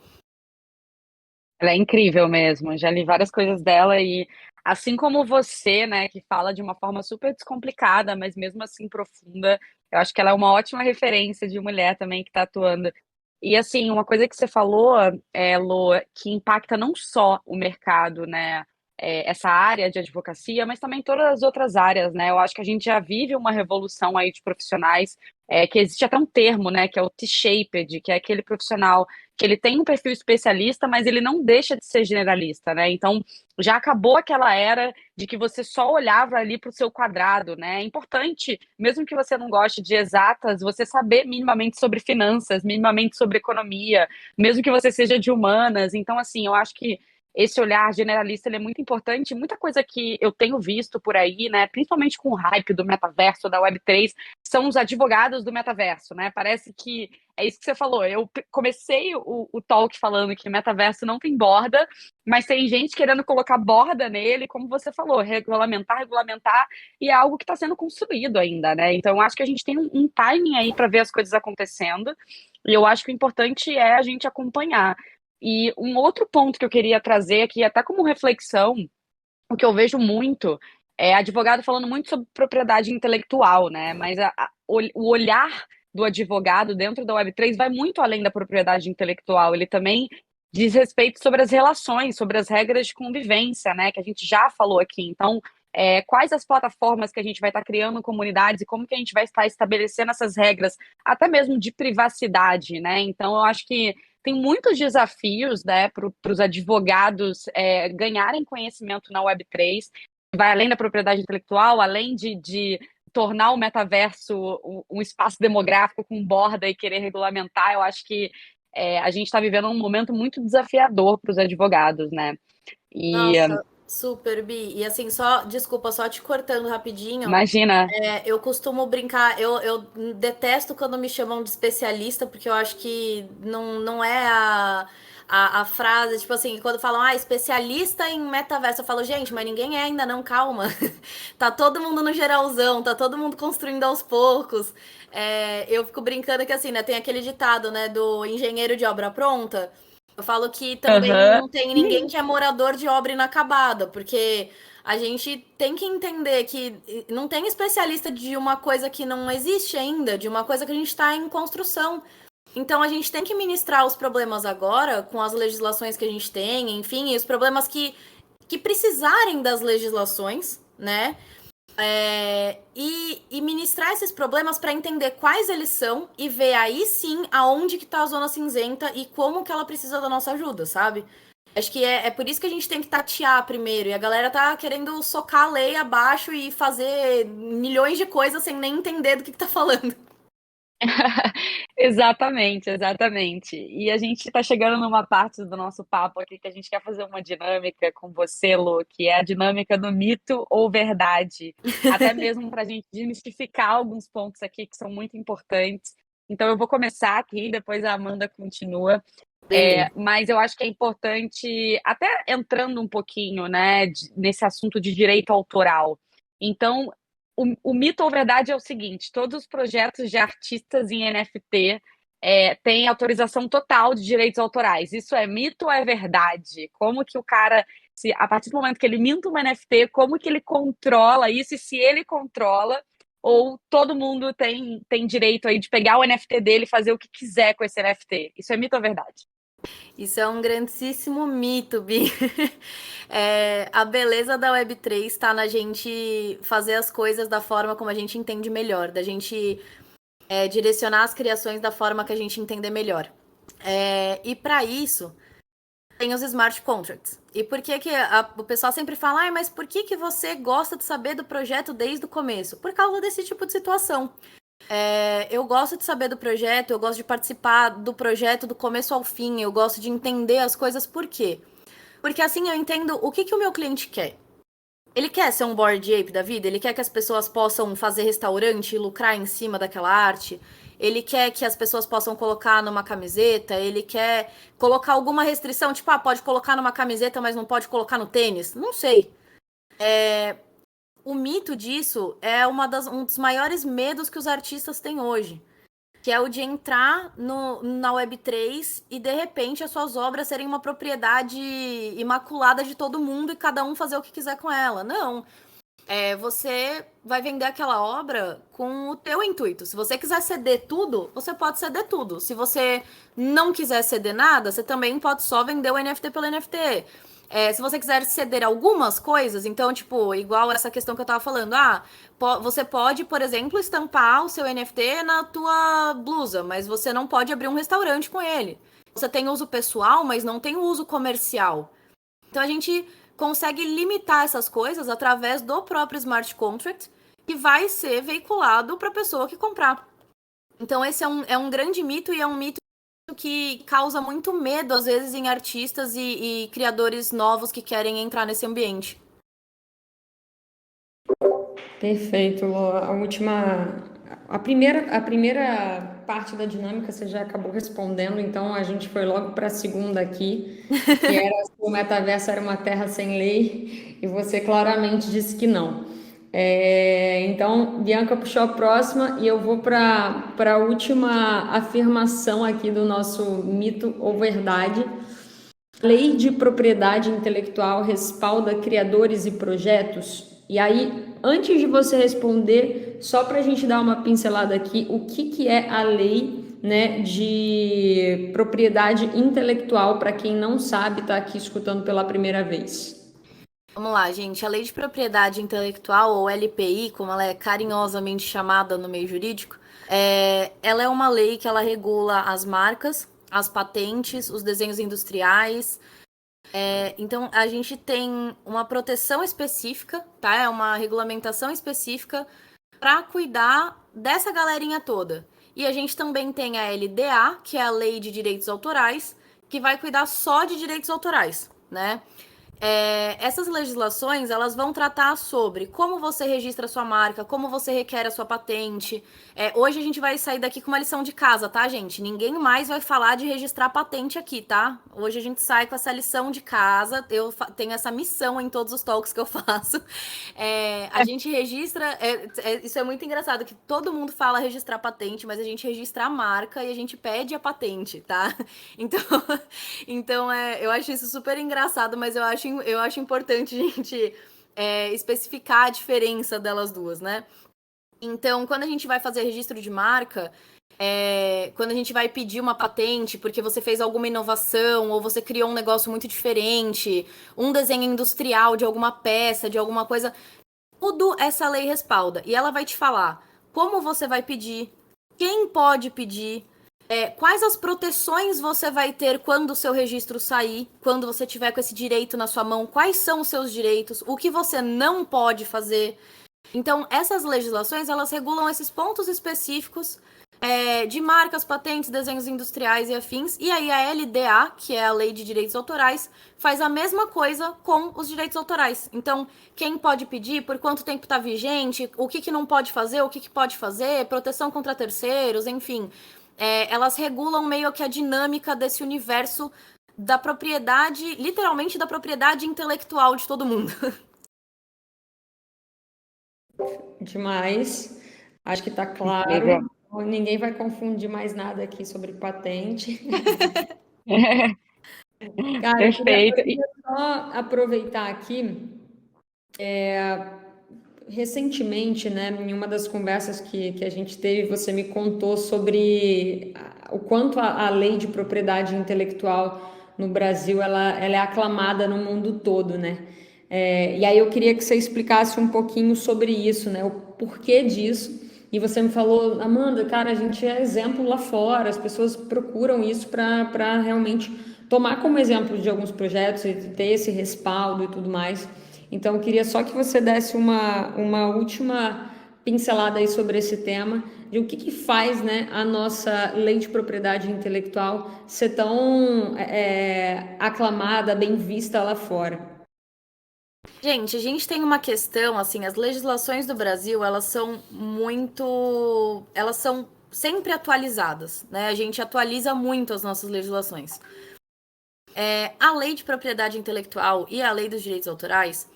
Ela é incrível mesmo. Já li várias coisas dela e, assim como você, né, que fala de uma forma super descomplicada, mas mesmo assim profunda, eu acho que ela é uma ótima referência de mulher também que está atuando. E assim, uma coisa que você falou, Lô, que impacta não só o mercado, né, essa área de advocacia, mas também todas as outras áreas, né? Eu acho que a gente já vive uma revolução aí de profissionais, que existe até um termo, né, que é o T-shaped, que é aquele profissional que ele tem um perfil especialista, mas ele não deixa de ser generalista, né? Então, já acabou aquela era de que você só olhava ali para o seu quadrado, né? É importante, mesmo que você não goste de exatas, você saber minimamente sobre finanças, minimamente sobre economia, mesmo que você seja de humanas. Então, assim, eu acho que esse olhar generalista ele é muito importante. Muita coisa que eu tenho visto por aí, né? Principalmente com o hype do metaverso, da Web3, são os advogados do metaverso, né? Parece que é isso que você falou. Eu comecei o talk falando que metaverso não tem borda, mas tem gente querendo colocar borda nele, como você falou, regulamentar, e é algo que está sendo construído ainda, né? Então, eu acho que a gente tem um timing aí para ver as coisas acontecendo, e eu acho que o importante é a gente acompanhar. E um outro ponto que eu queria trazer aqui, até como reflexão, o que eu vejo muito é advogado falando muito sobre propriedade intelectual, né? Mas o olhar do advogado dentro da Web3 vai muito além da propriedade intelectual. Ele também diz respeito sobre as relações, sobre as regras de convivência, né? Que a gente já falou aqui. Então, quais as plataformas que a gente vai estar criando comunidades e como que a gente vai estar estabelecendo essas regras, até mesmo de privacidade, né? Então, eu acho que tem muitos desafios, né, para os advogados ganharem conhecimento na Web3, vai além da propriedade intelectual, além de tornar o metaverso um espaço demográfico com borda e querer regulamentar. Eu acho que a gente está vivendo um momento muito desafiador para os advogados, né? E Nossa, super, Bi. E assim, só, desculpa, só te cortando rapidinho. imagina. Eu costumo brincar, eu detesto quando me chamam de especialista, porque eu acho que não é a frase, tipo assim, quando falam, especialista em metaverso, eu falo, gente, mas ninguém é ainda não, calma. Tá todo mundo no geralzão, tá todo mundo construindo aos poucos. Eu fico brincando que assim, né, tem aquele ditado, né, do engenheiro de obra pronta. Eu falo que também Aham. não tem ninguém que é morador de obra inacabada, porque a gente tem que entender que não tem especialista de uma coisa que não existe ainda, de uma coisa que a gente está em construção. Então a gente tem que ministrar os problemas agora, com as legislações que a gente tem, enfim, e os problemas que precisarem das legislações, né? E ministrar esses problemas para entender quais eles são e ver aí sim aonde que tá a zona cinzenta e como que ela precisa da nossa ajuda, sabe? Acho que é por isso que a gente tem que tatear primeiro. E a galera tá querendo socar a lei abaixo e fazer milhões de coisas sem nem entender do que tá falando. Exatamente, exatamente. E a gente está chegando numa parte do nosso papo aqui que a gente quer fazer uma dinâmica com você, Lu, que é a dinâmica do mito ou verdade, até mesmo para a gente desmistificar alguns pontos aqui que são muito importantes. Então, eu vou começar aqui, depois a Amanda continua. Beleza. Mas eu acho que é importante, até entrando um pouquinho, né, nesse assunto de direito autoral. Então, o mito ou verdade é o seguinte: todos os projetos de artistas em NFT têm autorização total de direitos autorais. Isso é mito ou é verdade? Como que o cara, a partir do momento que ele minta uma NFT, como que ele controla isso? E se ele controla, ou todo mundo tem direito aí de pegar o NFT dele e fazer o que quiser com esse NFT? Isso é mito ou verdade? Isso é um grandíssimo mito, Bi. A beleza da Web3 está na gente fazer as coisas da forma como a gente entende melhor, da gente direcionar as criações da forma que a gente entender melhor. E para isso, tem os smart contracts. E por que o pessoal sempre fala, mas por que você gosta de saber do projeto desde o começo? Por causa desse tipo de situação. Eu gosto de saber do projeto, eu gosto de participar do projeto do começo ao fim, eu gosto de entender as coisas por quê? Porque assim eu entendo o que o meu cliente quer. Ele quer ser um Bored Ape da vida? Ele quer que as pessoas possam fazer restaurante e lucrar em cima daquela arte? Ele quer que as pessoas possam colocar numa camiseta? Ele quer colocar alguma restrição? Tipo, pode colocar numa camiseta, mas não pode colocar no tênis? Não sei. O mito disso é um dos maiores medos que os artistas têm hoje. que é o de entrar na Web3 e, de repente, as suas obras serem uma propriedade imaculada de todo mundo e cada um fazer o que quiser com ela. Não. Você vai vender aquela obra com o teu intuito. Se você quiser ceder tudo, você pode ceder tudo. Se você não quiser ceder nada, você também pode só vender o NFT pelo NFT. Se você quiser ceder algumas coisas, então, tipo, igual essa questão que eu tava falando, você pode, por exemplo, estampar o seu NFT na tua blusa, mas você não pode abrir um restaurante com ele. Você tem uso pessoal, mas não tem uso comercial. Então a gente consegue limitar essas coisas através do próprio smart contract que vai ser veiculado para a pessoa que comprar. Então esse é um grande mito e é um mito que causa muito medo, às vezes, em artistas e criadores novos que querem entrar nesse ambiente. Perfeito, Lô. A primeira parte da dinâmica você já acabou respondendo, então a gente foi logo para a segunda aqui, que era se o metaverso era uma terra sem lei, e você claramente disse que não. Então, Bianca puxou a próxima e eu vou para a última afirmação aqui do nosso mito ou verdade. Lei de propriedade intelectual respalda criadores e projetos? E aí, antes de você responder, só para a gente dar uma pincelada aqui, o que é a lei, né, de propriedade intelectual, para quem não sabe, está aqui escutando pela primeira vez. Vamos lá, gente. A Lei de Propriedade Intelectual, ou LPI, como ela é carinhosamente chamada no meio jurídico, ela é uma lei que ela regula as marcas, as patentes, os desenhos industriais. Então, a gente tem uma proteção específica, tá? É uma regulamentação específica para cuidar dessa galerinha toda. E a gente também tem a LDA, que é a Lei de Direitos Autorais, que vai cuidar só de direitos autorais, né? Essas legislações, elas vão tratar sobre como você registra a sua marca, como você requer a sua patente. Hoje a gente vai sair daqui com uma lição de casa, tá, gente? Ninguém mais vai falar de registrar patente aqui, tá? Hoje a gente sai com essa lição de casa. Eu tenho essa missão em todos os talks que eu faço. A gente registra... isso é muito engraçado, que todo mundo fala registrar patente, mas a gente registra a marca e a gente pede a patente, tá? Então eu acho isso super engraçado, mas eu acho importante a gente especificar a diferença delas duas, né? Então, quando a gente vai fazer registro de marca, quando a gente vai pedir uma patente porque você fez alguma inovação ou você criou um negócio muito diferente, um desenho industrial de alguma peça, de alguma coisa, tudo essa lei respalda. E ela vai te falar como você vai pedir, quem pode pedir, quais as proteções você vai ter quando o seu registro sair, quando você tiver com esse direito na sua mão, quais são os seus direitos, o que você não pode fazer. Então, essas legislações, elas regulam esses pontos específicos de marcas, patentes, desenhos industriais e afins. E aí a LDA, que é a Lei de Direitos Autorais, faz a mesma coisa com os direitos autorais. Então, quem pode pedir, por quanto tempo está vigente, o que não pode fazer, o que pode fazer, proteção contra terceiros, enfim. Elas regulam meio que a dinâmica desse universo da propriedade, literalmente da propriedade intelectual de todo mundo. Demais. Acho que está claro. Legal. Ninguém vai confundir mais nada aqui sobre patente. Cara, eu Perfeito. queria só aproveitar aqui. Recentemente, né, em uma das conversas que a gente teve, você me contou sobre o quanto a lei de propriedade intelectual no Brasil ela é aclamada no mundo todo, né? E aí eu queria que você explicasse um pouquinho sobre isso, né? O porquê disso. E você me falou, Amanda, cara, a gente é exemplo lá fora, as pessoas procuram isso para realmente tomar como exemplo de alguns projetos e ter esse respaldo e tudo mais. Então, eu queria só que você desse uma última pincelada aí sobre esse tema, de o que faz, né, a nossa lei de propriedade intelectual ser tão aclamada, bem vista lá fora. Gente, a gente tem uma questão, assim, as legislações do Brasil, elas são sempre atualizadas, né? A gente atualiza muito as nossas legislações. A lei de propriedade intelectual e a lei dos direitos autorais,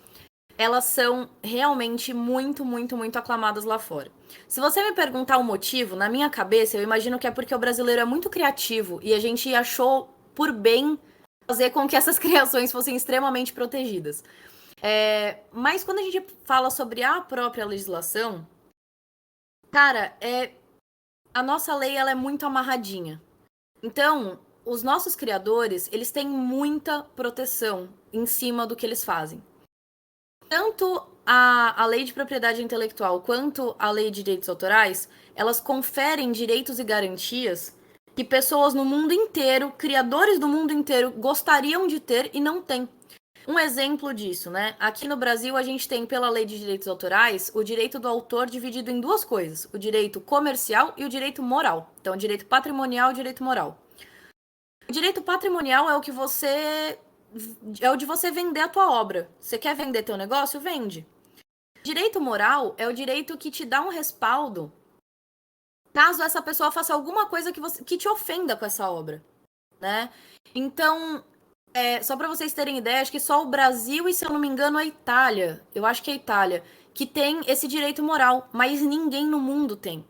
elas são realmente muito, muito, muito aclamadas lá fora. Se você me perguntar o motivo, na minha cabeça, eu imagino que é porque o brasileiro é muito criativo e a gente achou por bem fazer com que essas criações fossem extremamente protegidas. Mas quando a gente fala sobre a própria legislação, cara, a nossa lei ela é muito amarradinha. Então, os nossos criadores, eles têm muita proteção em cima do que eles fazem. Tanto a lei de propriedade intelectual quanto a lei de direitos autorais, elas conferem direitos e garantias que pessoas no mundo inteiro, criadores do mundo inteiro, gostariam de ter e não têm. Um exemplo disso, né? Aqui no Brasil, a gente tem, pela lei de direitos autorais, o direito do autor dividido em duas coisas: o direito comercial e o direito moral. Então, o direito patrimonial e o direito moral. O direito patrimonial é o que você. É o de você vender a tua obra. Você quer vender teu negócio? Vende. Direito moral é o direito que te dá um respaldo caso essa pessoa faça alguma coisa que te ofenda com essa obra, né? Então, só para vocês terem ideia, acho que só o Brasil e, se eu não me engano, a Itália, eu acho que é a Itália, que tem esse direito moral, mas ninguém no mundo tem.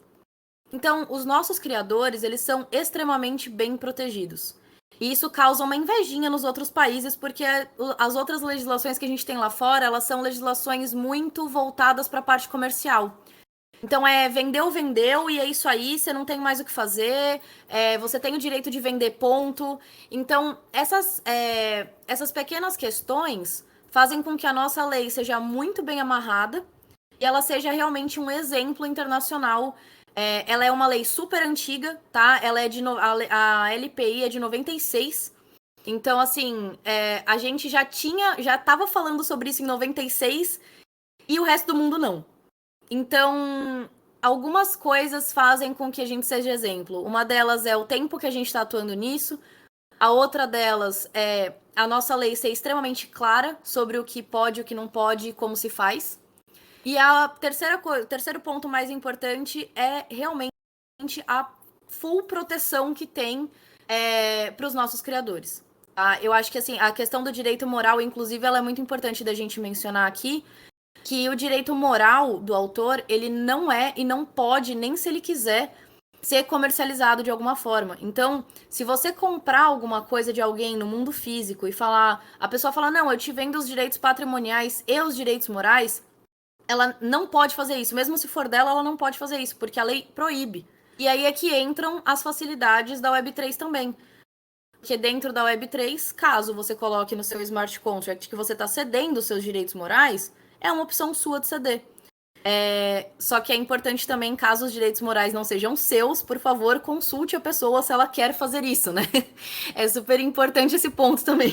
Então, os nossos criadores, eles são extremamente bem protegidos. E isso causa uma invejinha nos outros países, porque as outras legislações que a gente tem lá fora, elas são legislações muito voltadas para a parte comercial. Então, vendeu, e é isso aí, você não tem mais o que fazer, você tem o direito de vender, ponto. Então, essas pequenas questões fazem com que a nossa lei seja muito bem amarrada e ela seja realmente um exemplo internacional. Ela é uma lei super antiga, tá? Ela é a LPI é de 96. Então, assim, a gente já estava falando sobre isso em 96 e o resto do mundo não. Então, algumas coisas fazem com que a gente seja exemplo. Uma delas é o tempo que a gente está atuando nisso. A outra delas é a nossa lei ser extremamente clara sobre o que pode, o que não pode e como se faz. E o terceiro ponto mais importante é realmente a full proteção que tem para os nossos criadores. Tá? Eu acho que assim, a questão do direito moral, inclusive, ela é muito importante da gente mencionar aqui, que o direito moral do autor, ele não é e não pode, nem se ele quiser, ser comercializado de alguma forma. Então, se você comprar alguma coisa de alguém no mundo físico e a pessoa fala, não, eu te vendo os direitos patrimoniais e os direitos morais, ela não pode fazer isso. Mesmo se for dela, ela não pode fazer isso, porque a lei proíbe. E aí é que entram as facilidades da Web3 também. Porque dentro da Web3, caso você coloque no seu smart contract que você está cedendo os seus direitos morais, é uma opção sua de ceder. Só que é importante também, caso os direitos morais não sejam seus, por favor, consulte a pessoa se ela quer fazer isso, né? É super importante esse ponto também.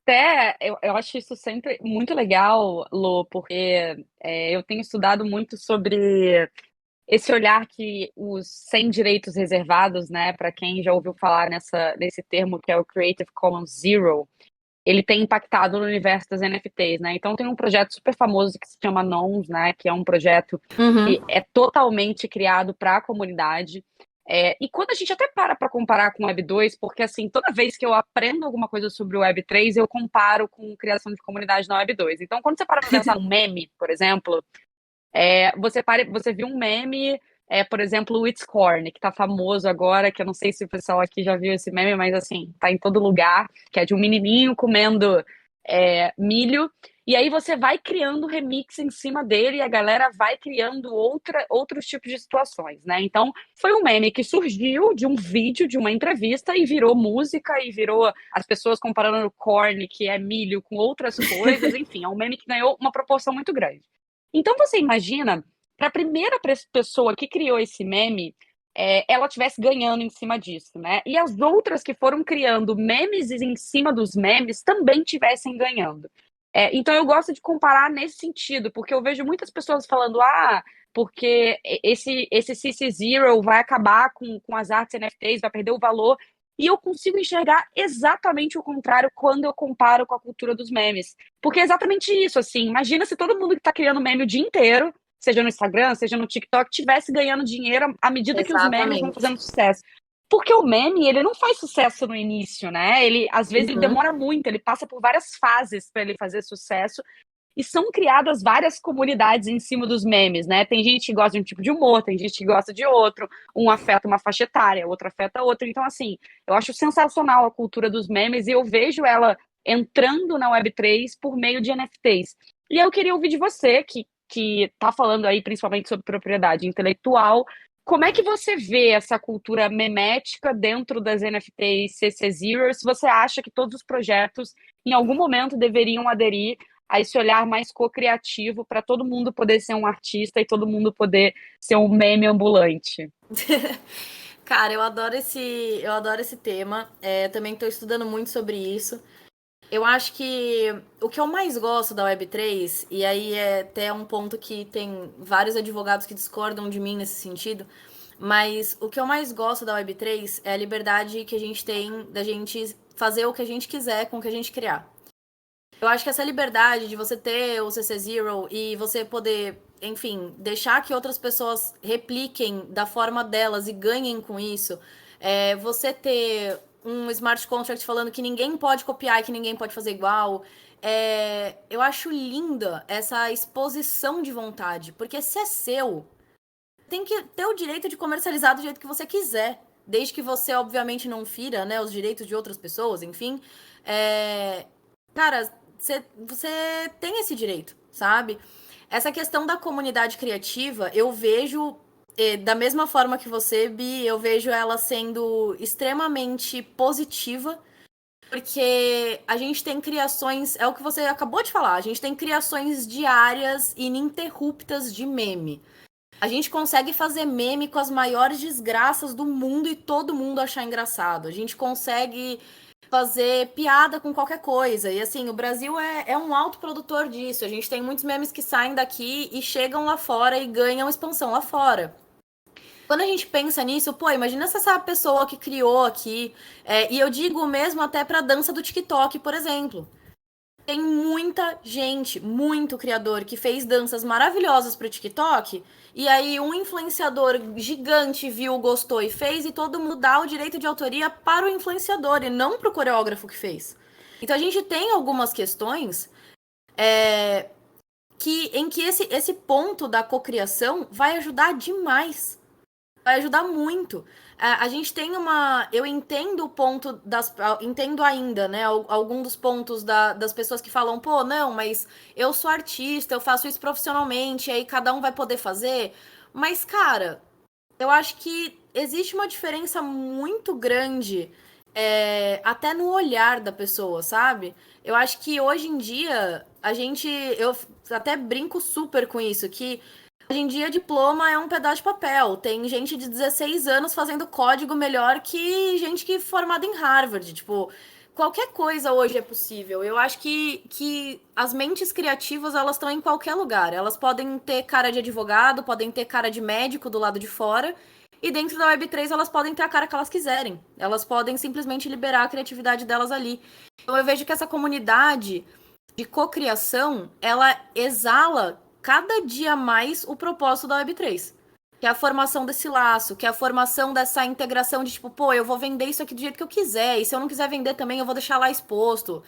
Até eu acho isso sempre muito legal, Lô, porque eu tenho estudado muito sobre esse olhar que os sem direitos reservados, né, para quem já ouviu falar nesse termo que é o Creative Commons Zero, ele tem impactado no universo das NFTs, né? Então tem um projeto super famoso que se chama Nons, né, que é um projeto que é totalmente criado para a comunidade. E quando a gente até para comparar com o Web 2, porque assim, toda vez que eu aprendo alguma coisa sobre o Web 3, eu comparo com criação de comunidade na Web 2. Então, quando você para pensar num meme, por exemplo, você viu um meme, por exemplo, o It's Corn, que tá famoso agora, que eu não sei se o pessoal aqui já viu esse meme, mas assim, tá em todo lugar, que é de um menininho comendo milho, e aí você vai criando remix em cima dele e a galera vai criando outros tipos de situações, né? Então, foi um meme que surgiu de um vídeo, de uma entrevista, e virou música, e virou as pessoas comparando o corn, que é milho, com outras coisas, enfim, é um meme que ganhou uma proporção muito grande. Então você imagina, para a primeira pessoa que criou esse meme, ela estivesse ganhando em cima disso, né? E as outras que foram criando memes em cima dos memes também estivessem ganhando. Então eu gosto de comparar nesse sentido, porque eu vejo muitas pessoas falando, porque esse CC Zero vai acabar com as artes NFTs, vai perder o valor. E eu consigo enxergar exatamente o contrário quando eu comparo com a cultura dos memes. Porque é exatamente isso, assim. Imagina se todo mundo que está criando meme o dia inteiro, seja no Instagram, seja no TikTok, tivesse ganhando dinheiro à medida que os memes vão Exatamente. fazendo sucesso. Porque o meme, ele não faz sucesso no início, né? Ele, às vezes, ele demora muito, ele passa por várias fases para ele fazer sucesso. E são criadas várias comunidades em cima dos memes, né? Tem gente que gosta de um tipo de humor, tem gente que gosta de outro, um afeta uma faixa etária, outro afeta outro. Então, assim, eu acho sensacional a cultura dos memes e eu vejo ela entrando na Web3 por meio de NFTs. E eu queria ouvir de você, que tá falando aí principalmente sobre propriedade intelectual, como é que você vê essa cultura memética dentro das NFTs CC Zero? Se você acha que todos os projetos, em algum momento, deveriam aderir a esse olhar mais co-criativo para todo mundo poder ser um artista e todo mundo poder ser um meme ambulante. Cara, eu adoro esse tema. Também estou estudando muito sobre isso. Eu acho que o que eu mais gosto da Web3, e aí é até um ponto que tem vários advogados que discordam de mim nesse sentido, mas o que eu mais gosto da Web3 é a liberdade que a gente tem da gente fazer o que a gente quiser com o que a gente criar. Eu acho que essa liberdade de você ter o CC Zero e você poder, enfim, deixar que outras pessoas repliquem da forma delas e ganhem com isso, você ter um smart contract falando que ninguém pode copiar e que ninguém pode fazer igual, eu acho linda essa exposição de vontade, porque se é seu, tem que ter o direito de comercializar do jeito que você quiser, desde que você, obviamente, não fira, né, os direitos de outras pessoas, enfim. Cara, você tem esse direito, sabe? Essa questão da comunidade criativa, eu vejo, da mesma forma que você, Bi, eu vejo ela sendo extremamente positiva, porque a gente tem criações, é o que você acabou de falar, a gente tem criações diárias e ininterruptas de meme. A gente consegue fazer meme com as maiores desgraças do mundo e todo mundo achar engraçado. A gente consegue fazer piada com qualquer coisa. E assim, o Brasil é um alto produtor disso. A gente tem muitos memes que saem daqui e chegam lá fora e ganham expansão lá fora. Quando a gente pensa nisso, pô, imagina se essa pessoa que criou aqui, e eu digo mesmo até pra dança do TikTok, por exemplo. Tem muita gente, muito criador, que fez danças maravilhosas pro TikTok, e aí um influenciador gigante viu, gostou e fez, e todo mundo dá o direito de autoria para o influenciador e não pro coreógrafo que fez. Então a gente tem algumas questões em que esse ponto da cocriação vai ajudar demais. Vai ajudar muito. A gente tem uma. Eu entendo o ponto das. Entendo ainda, né? Algum dos pontos das pessoas que falam, pô, não, mas eu sou artista, eu faço isso profissionalmente, aí cada um vai poder fazer. Mas, cara, eu acho que existe uma diferença muito grande, até no olhar da pessoa, sabe? Eu acho que hoje em dia a gente. Eu até brinco super com isso, que hoje em dia, diploma é um pedaço de papel. Tem gente de 16 anos fazendo código melhor que gente que é formada em Harvard. Tipo, qualquer coisa hoje é possível. Eu acho que as mentes criativas, elas estão em qualquer lugar. Elas podem ter cara de advogado, podem ter cara de médico do lado de fora. E dentro da Web3, elas podem ter a cara que elas quiserem. Elas podem simplesmente liberar a criatividade delas ali. Então, eu vejo que essa comunidade de cocriação, ela exala cada dia mais o propósito da Web3. Que é a formação desse laço, que é a formação dessa integração de tipo, pô, eu vou vender isso aqui do jeito que eu quiser, e se eu não quiser vender também, eu vou deixar lá exposto.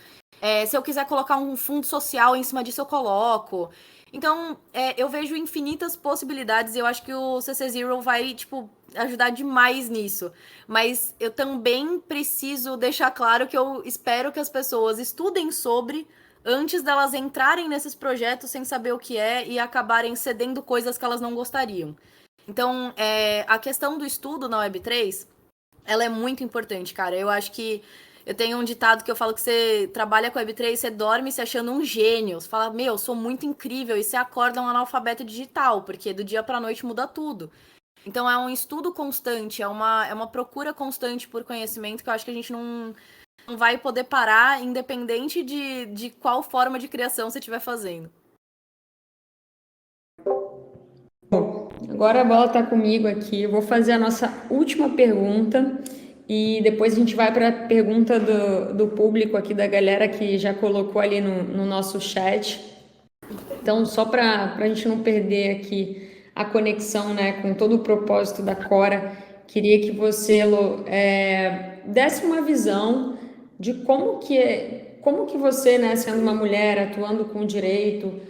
Se eu quiser colocar um fundo social em cima disso, eu coloco. Então, eu vejo infinitas possibilidades e eu acho que o CC Zero vai, tipo, ajudar demais nisso. Mas eu também preciso deixar claro que eu espero que as pessoas estudem sobre antes delas entrarem nesses projetos sem saber o que é e acabarem cedendo coisas que elas não gostariam. Então, a questão do estudo na Web3, ela é muito importante, cara. Eu acho que eu tenho um ditado que eu falo que você trabalha com Web3, você dorme se achando um gênio. Você fala, meu, sou muito incrível, e você acorda um analfabeto digital, porque do dia pra noite muda tudo. Então, é um estudo constante, é uma procura constante por conhecimento que eu acho que a gente não vai poder parar, independente de qual forma de criação você estiver fazendo. Bom, agora a bola está comigo aqui. Eu vou fazer a nossa última pergunta e depois a gente vai para a pergunta do público aqui, da galera que já colocou ali no nosso chat. Então, só para a gente não perder aqui a conexão, né, com todo o propósito da Cora, queria que você desse uma visão de como que você, né, sendo uma mulher, atuando com direito,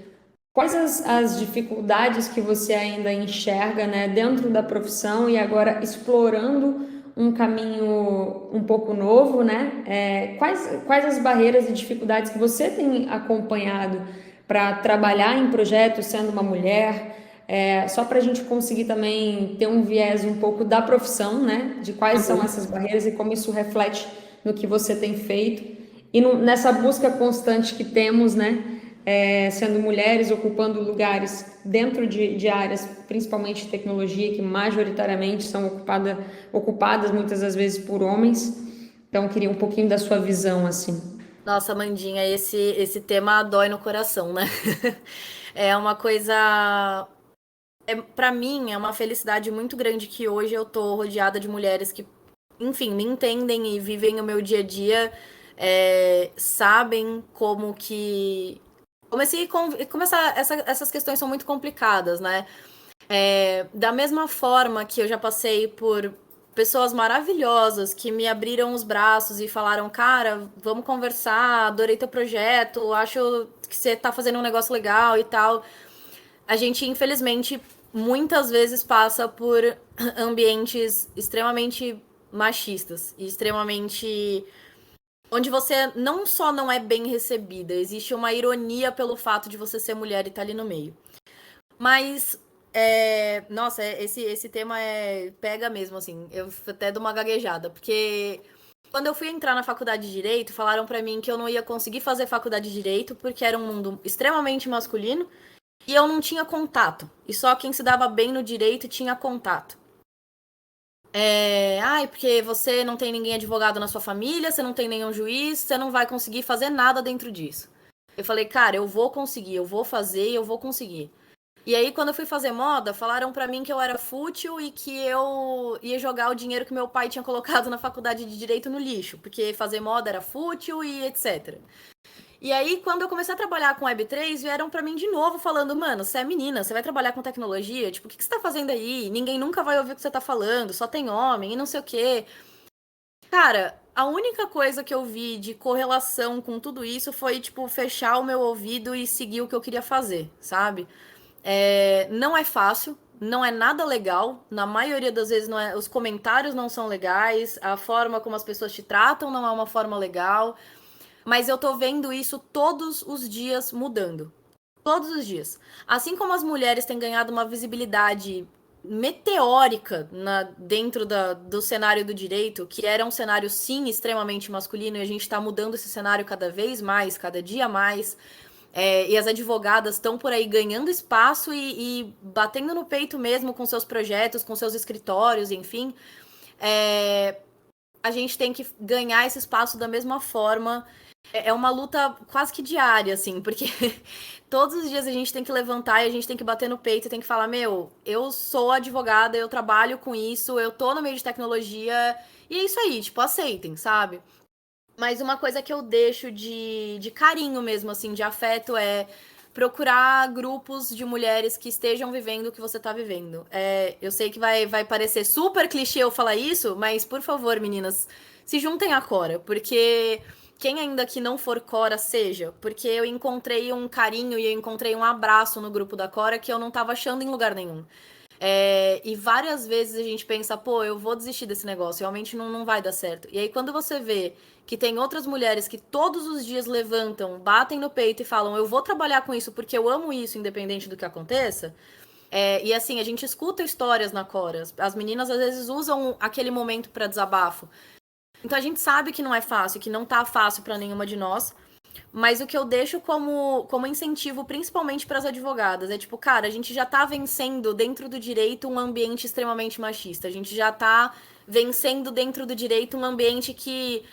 quais as dificuldades que você ainda enxerga, né, dentro da profissão e agora explorando um caminho um pouco novo, né? Quais as barreiras e dificuldades que você tem acompanhado para trabalhar em projetos sendo uma mulher? Só para a gente conseguir também ter um viés um pouco da profissão, né? De quais são essas barreiras e como isso reflete no que você tem feito. E nessa busca constante que temos, né? Sendo mulheres, ocupando lugares dentro de áreas, principalmente de tecnologia, que majoritariamente são ocupadas muitas das vezes por homens. Então, eu queria um pouquinho da sua visão, assim. Nossa, Mandinha, esse tema dói no coração, né? É uma coisa. Para mim, é uma felicidade muito grande que hoje eu tô rodeada de mulheres que, enfim, me entendem e vivem o meu dia a dia, sabem essas questões são muito complicadas, né? Da mesma forma que eu já passei por pessoas maravilhosas que me abriram os braços e falaram, cara, vamos conversar, adorei teu projeto, acho que você tá fazendo um negócio legal e tal. A gente, infelizmente, muitas vezes passa por ambientes extremamente machistas e extremamente onde você não só não é bem recebida, existe uma ironia pelo fato de você ser mulher e estar ali no meio. Mas, nossa, esse tema pega mesmo, assim. Eu até dou uma gaguejada, porque quando eu fui entrar na faculdade de Direito, falaram pra mim que eu não ia conseguir fazer faculdade de Direito porque era um mundo extremamente masculino e eu não tinha contato. E só quem se dava bem no direito tinha contato. Porque você não tem ninguém advogado na sua família, você não tem nenhum juiz, você não vai conseguir fazer nada dentro disso. Eu falei, cara, eu vou conseguir, eu vou fazer e eu vou conseguir. E aí, quando eu fui fazer moda, falaram pra mim que eu era fútil e que eu ia jogar o dinheiro que meu pai tinha colocado na faculdade de Direito no lixo, porque fazer moda era fútil e etc. E aí, quando eu comecei a trabalhar com Web3, vieram pra mim de novo falando, mano, você é menina, você vai trabalhar com tecnologia? Tipo, o que você tá fazendo aí? Ninguém nunca vai ouvir o que você tá falando, só tem homem e não sei o quê. Cara, a única coisa que eu vi de correlação com tudo isso foi, tipo, fechar o meu ouvido e seguir o que eu queria fazer, sabe? Não é fácil, não é nada legal. Na maioria das vezes, não é, os comentários não são legais, a forma como as pessoas te tratam não é uma forma legal. Mas eu tô vendo isso todos os dias mudando. Todos os dias. Assim como as mulheres têm ganhado uma visibilidade meteórica dentro do cenário do direito, que era um cenário, sim, extremamente masculino, e a gente está mudando esse cenário cada vez mais, cada dia mais. E as advogadas estão por aí ganhando espaço e batendo no peito mesmo com seus projetos, com seus escritórios, enfim. A gente tem que ganhar esse espaço da mesma forma. É uma luta quase que diária, assim, porque todos os dias a gente tem que levantar e a gente tem que bater no peito e tem que falar, meu, eu sou advogada, eu trabalho com isso, eu tô no meio de tecnologia, e é isso aí, tipo, aceitem, sabe? Mas uma coisa que eu deixo de carinho mesmo, assim, de afeto é procurar grupos de mulheres que estejam vivendo o que você tá vivendo. Eu sei que vai parecer super clichê eu falar isso, mas por favor, meninas, se juntem à Cora, porque quem ainda que não for Cora, seja, porque eu encontrei um carinho e eu encontrei um abraço no grupo da Cora que eu não tava achando em lugar nenhum. E várias vezes a gente pensa, pô, eu vou desistir desse negócio, realmente não vai dar certo. E aí quando você vê que tem outras mulheres que todos os dias levantam, batem no peito e falam, eu vou trabalhar com isso porque eu amo isso, independente do que aconteça. E assim, a gente escuta histórias na Cora. As meninas às vezes usam aquele momento para desabafo. Então a gente sabe que não é fácil, que não tá fácil para nenhuma de nós. Mas o que eu deixo como incentivo, principalmente para as advogadas, é tipo, cara, a gente já tá vencendo dentro do direito um ambiente extremamente machista. A gente já tá vencendo dentro do direito um ambiente que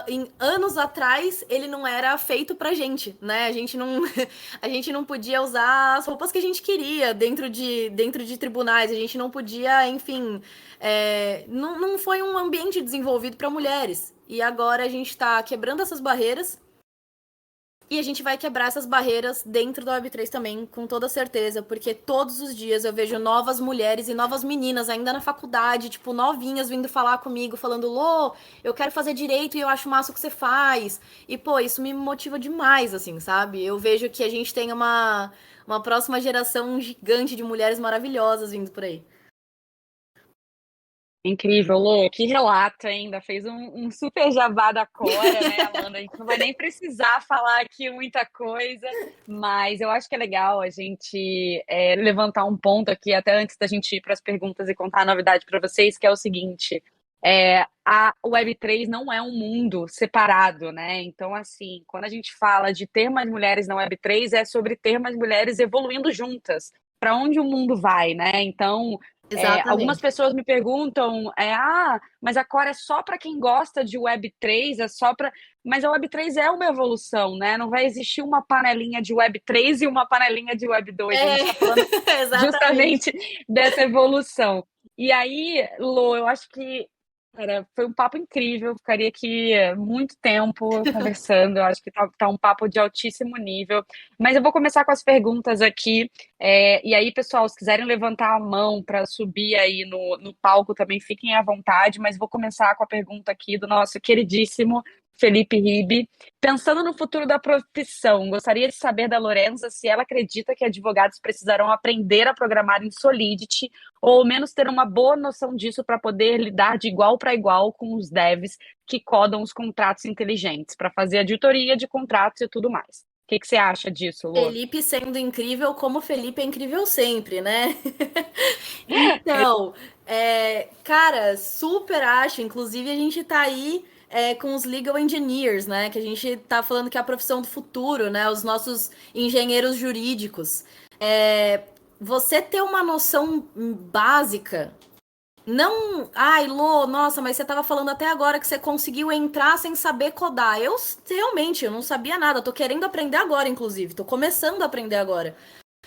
em anos atrás ele não era feito pra gente, né? A gente não podia usar as roupas que a gente queria dentro de tribunais, a gente não podia, enfim, não foi um ambiente desenvolvido para mulheres. E agora a gente tá quebrando essas barreiras E a gente vai quebrar essas barreiras dentro da Web3 também, com toda certeza, porque todos os dias eu vejo novas mulheres e novas meninas ainda na faculdade, tipo, novinhas vindo falar comigo, falando, Lô, eu quero fazer direito e eu acho massa o que você faz. E, pô, isso me motiva demais, assim, sabe? Eu vejo que a gente tem uma próxima geração gigante de mulheres maravilhosas vindo por aí. Incrível, Lô, que relato ainda. Fez um super jabá da Cora, né, Amanda? A gente não vai nem precisar falar aqui muita coisa, mas eu acho que é legal a gente levantar um ponto aqui, até antes da gente ir para as perguntas e contar a novidade para vocês, que é o seguinte: a Web3 não é um mundo separado, né? Então, assim, quando a gente fala de ter mais mulheres na Web3, é sobre ter mais mulheres evoluindo juntas. Para onde o mundo vai, né? Então, algumas Exatamente. pessoas me perguntam, mas a Core é só para quem gosta de Web3, é só para. Mas a Web3 é uma evolução, né? Não vai existir uma panelinha de Web3 e uma panelinha de Web2. A gente está falando Exatamente. justamente dessa evolução. E aí, Lô, eu acho que cara, foi um papo incrível. Ficaria aqui muito tempo conversando. Eu acho que tá um papo de altíssimo nível. Mas eu vou começar com as perguntas aqui. E aí, pessoal, se quiserem levantar a mão para subir aí no palco também, fiquem à vontade. Mas vou começar com a pergunta aqui do nosso queridíssimo Felipe Ribe. Pensando no futuro da profissão, gostaria de saber da Lorenza se ela acredita que advogados precisarão aprender a programar em Solidity ou ao menos ter uma boa noção disso para poder lidar de igual para igual com os devs que codam os contratos inteligentes, para fazer auditoria de contratos e tudo mais. O que você acha disso, Lô? Felipe sendo incrível, como Felipe é incrível sempre, né? Então, cara, super acho. Inclusive, a gente tá aí com os legal engineers, né? Que a gente tá falando que é a profissão do futuro, né? Os nossos engenheiros jurídicos. Você ter uma noção básica. Não. Ai, Lô, nossa, mas você tava falando até agora que você conseguiu entrar sem saber codar. Eu realmente, eu não sabia nada. Tô querendo aprender agora, inclusive. Tô começando a aprender agora.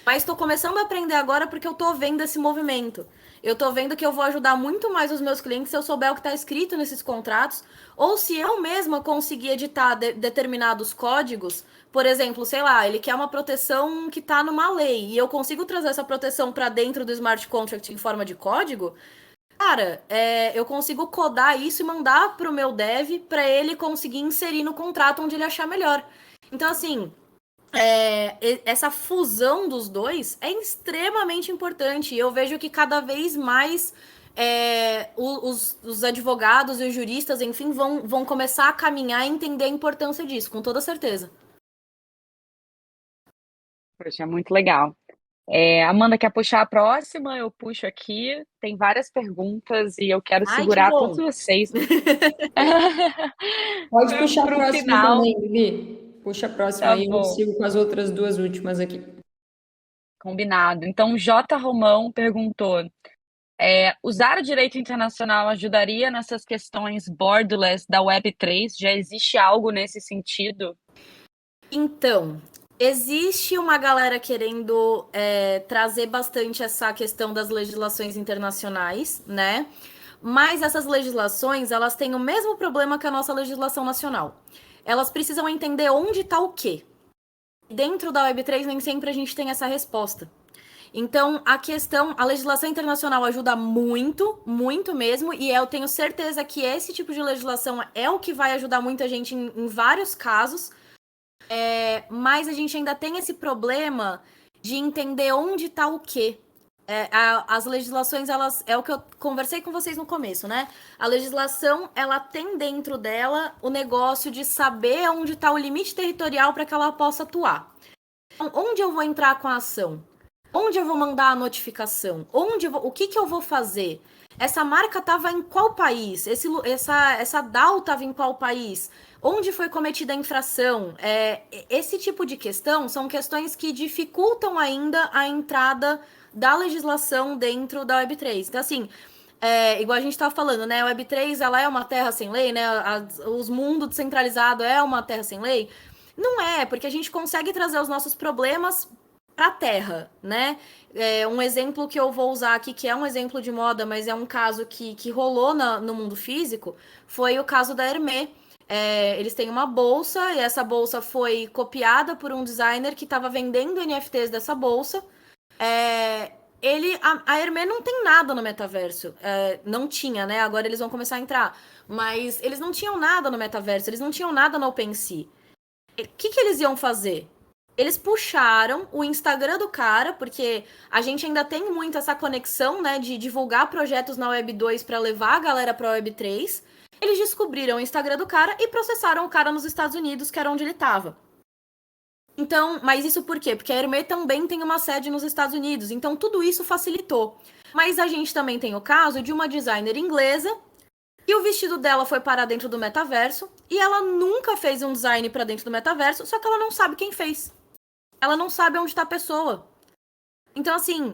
Mas estou começando a aprender agora porque eu tô vendo esse movimento. Eu tô vendo que eu vou ajudar muito mais os meus clientes se eu souber o que está escrito nesses contratos, ou se eu mesma conseguir editar determinados códigos. Por exemplo, sei lá, ele quer uma proteção que está numa lei e eu consigo trazer essa proteção para dentro do smart contract em forma de código. Cara, eu consigo codar isso e mandar pro meu dev para ele conseguir inserir no contrato onde ele achar melhor. Então, assim, essa fusão dos dois é extremamente importante. E eu vejo que cada vez mais os advogados e os juristas, enfim, vão começar a caminhar e entender a importância disso, com toda certeza. Poxa, muito legal. Amanda, quer puxar a próxima? Eu puxo aqui. Tem várias perguntas e eu quero Ai, que segurar todos bom! vocês Pode puxar a para o próxima final. também, Vivi. Puxa a próxima Tá aí, eu bom, sigo com as outras duas últimas aqui. combinado. Então, J. Romão perguntou: usar o direito internacional ajudaria nessas questões borderless da Web3? Já existe algo nesse sentido? Então, existe uma galera querendo trazer bastante essa questão das legislações internacionais, né? Mas essas legislações, elas têm o mesmo problema que a nossa legislação nacional. Elas precisam entender onde está o quê. Dentro da Web3, nem sempre a gente tem essa resposta. Então, a legislação internacional ajuda muito, muito mesmo, e eu tenho certeza que esse tipo de legislação é o que vai ajudar muita gente em vários casos, mas a gente ainda tem esse problema de entender onde está o quê. As legislações, elas é o que eu conversei com vocês no começo, né? A legislação, ela tem dentro dela o negócio de saber onde está o limite territorial para que ela possa atuar. Então, onde eu vou entrar com a ação? Onde eu vou mandar a notificação? O que eu vou fazer? Essa marca estava em qual país? Essa DAO estava em qual país? Onde foi cometida a infração? Esse tipo de questão são questões que dificultam ainda a entrada da legislação dentro da Web3. Então, assim, igual a gente estava falando, né? A Web3 ela é uma terra sem lei, né? Os mundos descentralizados é uma terra sem lei. Não é, porque a gente consegue trazer os nossos problemas para a terra, né? Um exemplo que eu vou usar aqui, que é um exemplo de moda, mas é um caso que rolou no mundo físico, foi o caso da Hermé. Eles têm uma bolsa e essa bolsa foi copiada por um designer que estava vendendo NFTs dessa bolsa. A Hermê não tem nada no metaverso. Não tinha, né? Agora eles vão começar a entrar. Mas eles não tinham nada no metaverso, eles não tinham nada no OpenSea. O que eles iam fazer? Eles puxaram o Instagram do cara, porque a gente ainda tem muito essa conexão, né, de divulgar projetos na Web 2 para levar a galera para a Web 3. Eles descobriram o Instagram do cara e processaram o cara nos Estados Unidos, que era onde ele estava. Então, mas isso por quê? Porque a Hermê também tem uma sede nos Estados Unidos, então tudo isso facilitou. Mas a gente também tem o caso de uma designer inglesa e o vestido dela foi parar dentro do metaverso e ela nunca fez um design para dentro do metaverso, só que ela não sabe quem fez. Ela não sabe onde está a pessoa. Então, assim,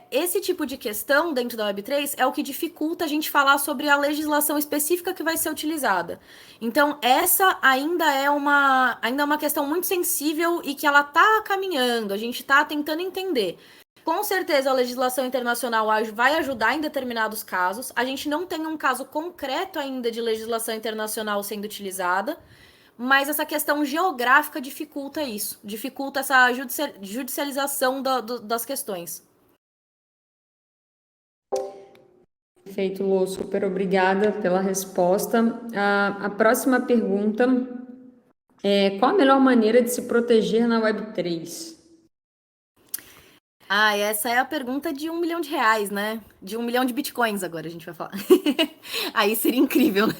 esse tipo de questão dentro da Web3 é o que dificulta a gente falar sobre a legislação específica que vai ser utilizada. Então, essa ainda é uma questão muito sensível e que ela está caminhando, a gente está tentando entender. Com certeza a legislação internacional vai ajudar em determinados casos. A gente não tem um caso concreto ainda de legislação internacional sendo utilizada, mas essa questão geográfica dificulta isso, dificulta essa judicialização das questões. Perfeito, Lô, super obrigada pela resposta. A próxima pergunta é: qual a melhor maneira de se proteger na Web3? Essa é a pergunta de R$ 1 milhão, né? De 1 milhão de bitcoins agora a gente vai falar. Aí seria incrível, né?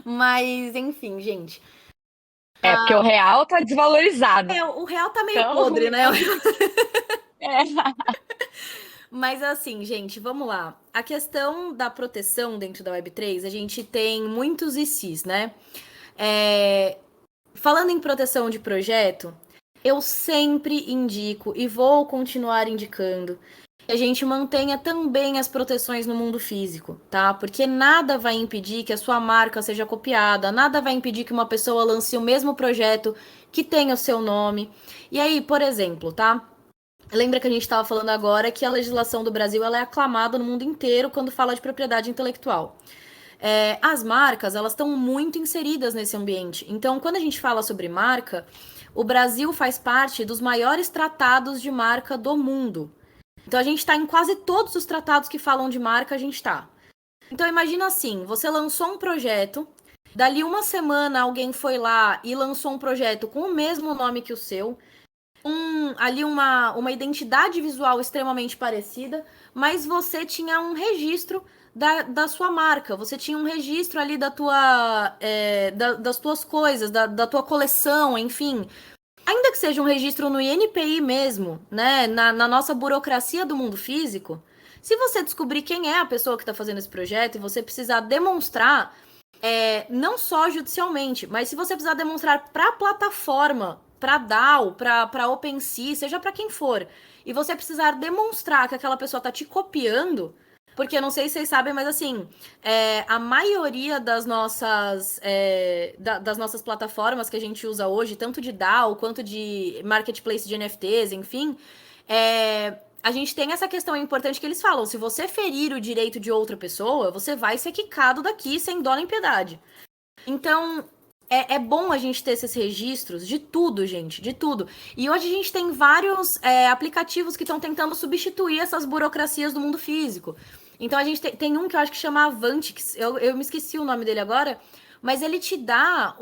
Mas, enfim, gente. Porque o real tá desvalorizado. O real tá meio Então, podre, né? É. Mas assim, gente, vamos lá. A questão da proteção dentro da Web3, a gente tem muitos ICs, né? Falando em proteção de projeto, eu sempre indico e vou continuar indicando que a gente mantenha também as proteções no mundo físico, tá? Porque nada vai impedir que a sua marca seja copiada, nada vai impedir que uma pessoa lance o mesmo projeto que tenha o seu nome. E aí, por exemplo, tá? Lembra que a gente estava falando agora que a legislação do Brasil ela é aclamada no mundo inteiro quando fala de propriedade intelectual. As marcas, elas estão muito inseridas nesse ambiente. Então, quando a gente fala sobre marca, o Brasil faz parte dos maiores tratados de marca do mundo. Então, a gente está em quase todos os tratados que falam de marca, a gente está. Então, imagina assim, você lançou um projeto, dali uma semana alguém foi lá e lançou um projeto com o mesmo nome que o seu, ali uma identidade visual extremamente parecida, mas você tinha um registro da sua marca, você tinha um registro ali das tuas coisas, da tua coleção, enfim. Ainda que seja um registro no INPI mesmo, né, na nossa burocracia do mundo físico, se você descobrir quem é a pessoa que está fazendo esse projeto e você precisar demonstrar, não só judicialmente, mas se você precisar demonstrar para a plataforma, para DAO, para OpenSea, seja para quem for, e você precisar demonstrar que aquela pessoa tá te copiando, porque eu não sei se vocês sabem, mas assim, a maioria das nossas plataformas que a gente usa hoje, tanto de DAO quanto de marketplace de NFTs, enfim, a gente tem essa questão importante que eles falam: se você ferir o direito de outra pessoa, você vai ser quicado daqui sem dó nem piedade. Então, é bom a gente ter esses registros de tudo, gente, de tudo. E hoje a gente tem vários aplicativos que estão tentando substituir essas burocracias do mundo físico. Então, a gente tem um que eu acho que chama Avantix, eu me esqueci o nome dele agora, mas ele te dá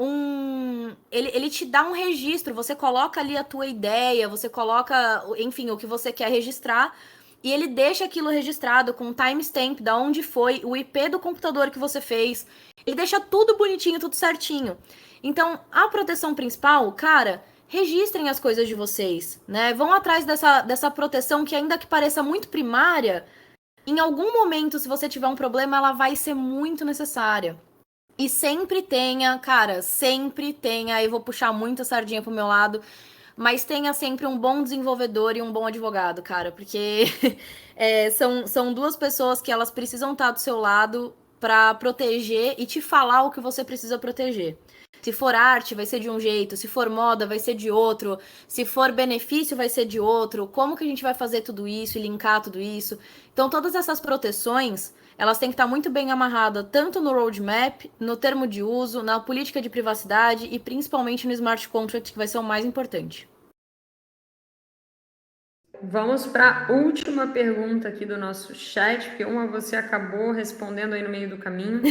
ele te dá um registro, você coloca ali a tua ideia, você coloca, enfim, o que você quer registrar, e ele deixa aquilo registrado com timestamp, da onde foi, o IP do computador que você fez. Ele deixa tudo bonitinho, tudo certinho. Então, a proteção principal, cara, registrem as coisas de vocês, né? Vão atrás dessa proteção que, ainda que pareça muito primária, em algum momento, se você tiver um problema, ela vai ser muito necessária. E sempre tenha, cara, sempre tenha, aí eu vou puxar muita sardinha pro meu lado, mas tenha sempre um bom desenvolvedor e um bom advogado, cara, porque são duas pessoas que elas precisam estar do seu lado para proteger e te falar o que você precisa proteger. Se for arte, vai ser de um jeito, se for moda, vai ser de outro, se for benefício, vai ser de outro. Como que a gente vai fazer tudo isso e linkar tudo isso? Então, todas essas proteções, elas têm que estar muito bem amarradas, tanto no roadmap, no termo de uso, na política de privacidade e principalmente no smart contract, que vai ser o mais importante. Vamos para a última pergunta aqui do nosso chat, porque uma você acabou respondendo aí no meio do caminho.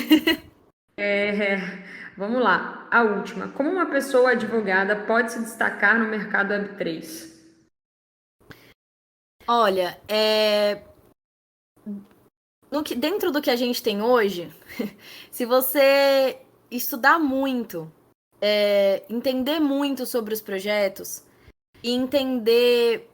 Vamos lá, a última. Como uma pessoa advogada pode se destacar no mercado Web3? Olha, dentro do que a gente tem hoje, se você estudar muito, entender muito sobre os projetos e entender,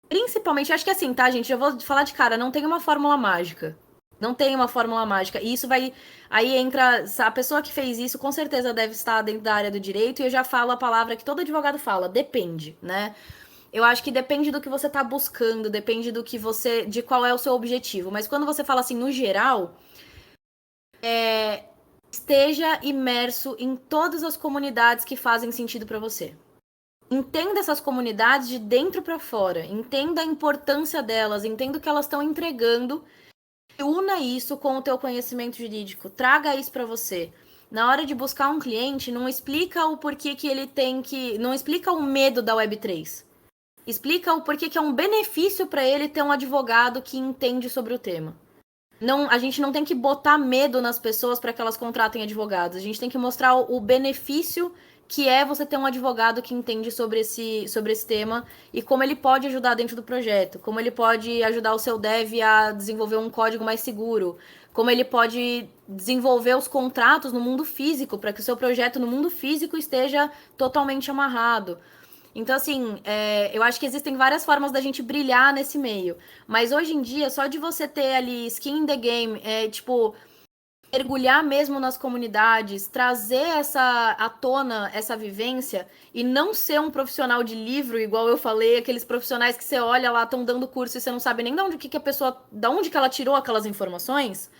principalmente, acho que assim, tá, gente? Eu vou falar de cara, não tem uma fórmula mágica. Não tem uma fórmula mágica. E isso vai. Aí entra. A pessoa que fez isso com certeza deve estar dentro da área do direito, e eu já falo a palavra que todo advogado fala: depende, né? Eu acho que depende do que você tá buscando, depende do que você. De qual é o seu objetivo. Mas quando você fala assim, no geral, esteja imerso em todas as comunidades que fazem sentido para você. Entenda essas comunidades de dentro para fora. Entenda a importância delas, entenda o que elas estão entregando. E una isso com o teu conhecimento jurídico. Traga isso para você. Na hora de buscar um cliente, não explica o porquê que ele tem que. Não explica o medo da Web3. Explica o porquê que é um benefício para ele ter um advogado que entende sobre o tema. Não, a gente não tem que botar medo nas pessoas para que elas contratem advogados. A gente tem que mostrar o benefício que é você ter um advogado que entende sobre esse tema e como ele pode ajudar dentro do projeto, como ele pode ajudar o seu dev a desenvolver um código mais seguro, como ele pode desenvolver os contratos no mundo físico para que o seu projeto no mundo físico esteja totalmente amarrado. Então, assim, eu acho que existem várias formas da gente brilhar nesse meio. Mas hoje em dia, só de você ter ali skin in the game, tipo, mergulhar mesmo nas comunidades, trazer à tona essa vivência e não ser um profissional de livro, igual eu falei, aqueles profissionais que você olha lá, estão dando curso e você não sabe nem de onde que a pessoa, de onde que ela tirou aquelas informações.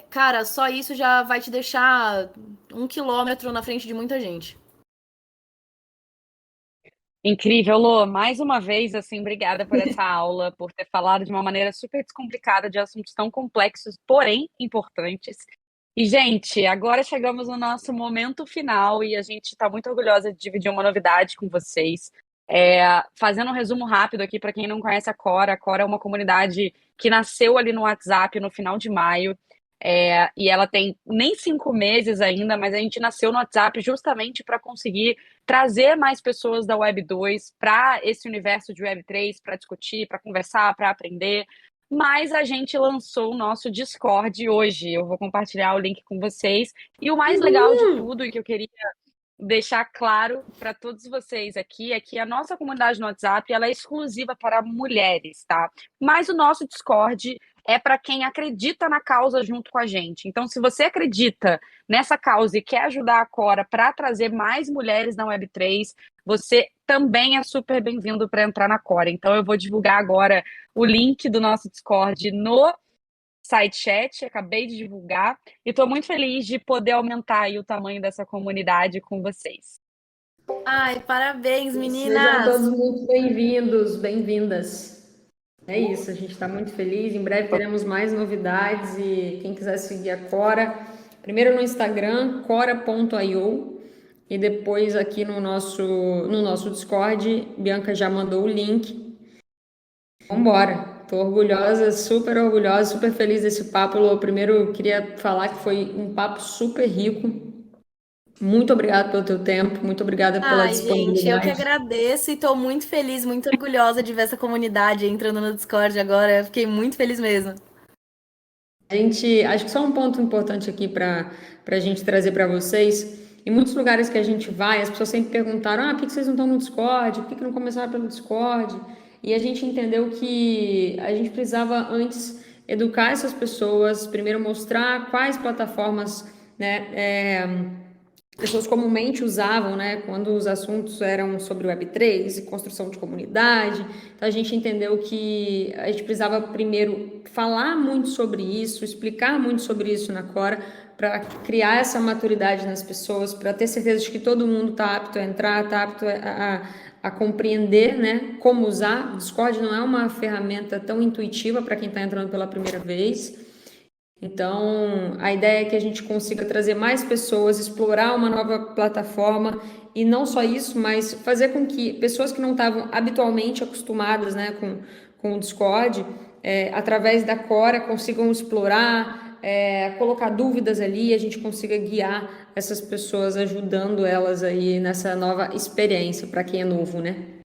Cara, só isso já vai te deixar 1 quilômetro na frente de muita gente. Incrível, Lô. Mais uma vez, assim, obrigada por essa aula, por ter falado de uma maneira super descomplicada de assuntos tão complexos, porém importantes. E, gente, agora chegamos no nosso momento final e a gente está muito orgulhosa de dividir uma novidade com vocês. Fazendo um resumo rápido aqui para quem não conhece a Cora é uma comunidade que nasceu ali no WhatsApp no final de maio. E ela tem nem 5 meses ainda, mas a gente nasceu no WhatsApp justamente para conseguir trazer mais pessoas da Web 2 para esse universo de Web 3, para discutir, para conversar, para aprender. Mas a gente lançou o nosso Discord hoje. Eu vou compartilhar o link com vocês. E o mais legal de tudo, e que eu queria deixar claro para todos vocês aqui, é que a nossa comunidade no WhatsApp ela é exclusiva para mulheres, tá? Mas o nosso Discord é para quem acredita na causa junto com a gente. Então, se você acredita nessa causa e quer ajudar a Cora para trazer mais mulheres na Web3, você também é super bem-vindo para entrar na Cora. Então, eu vou divulgar agora o link do nosso Discord no site chat, acabei de divulgar, e estou muito feliz de poder aumentar aí o tamanho dessa comunidade com vocês. Ai, parabéns, Sejam meninas! todos muito bem-vindos, bem-vindas. É isso, a gente está muito feliz. Em breve teremos mais novidades e quem quiser seguir a Cora, primeiro no Instagram, cora.io, e depois aqui no nosso Discord, Bianca já mandou o link. Vambora! Tô orgulhosa, super feliz desse papo. Eu primeiro queria falar que foi um papo super rico. Muito obrigada pelo teu tempo, muito obrigada pela Ai, gente, eu que disponibilidade. agradeço e tô muito feliz, muito orgulhosa de ver essa comunidade entrando no Discord agora. Eu fiquei muito feliz mesmo. Acho que só um ponto importante aqui para a gente trazer para vocês. Em muitos lugares que a gente vai, as pessoas sempre perguntaram: por que vocês não estão no Discord? Por que não começaram pelo Discord? E a gente entendeu que a gente precisava antes educar essas pessoas, primeiro mostrar quais plataformas, né, pessoas comumente usavam, né, quando os assuntos eram sobre Web3 e construção de comunidade. Então a gente entendeu que a gente precisava primeiro falar muito sobre isso, explicar muito sobre isso na Quora, para criar essa maturidade nas pessoas, para ter certeza de que todo mundo está apto a entrar, está apto a compreender, né, como usar. O Discord não é uma ferramenta tão intuitiva para quem está entrando pela primeira vez. Então, a ideia é que a gente consiga trazer mais pessoas, explorar uma nova plataforma e não só isso, mas fazer com que pessoas que não estavam habitualmente acostumadas, né, com o Discord, através da Quora, consigam explorar, colocar dúvidas ali, a gente consiga guiar essas pessoas, ajudando elas aí nessa nova experiência para quem é novo, né?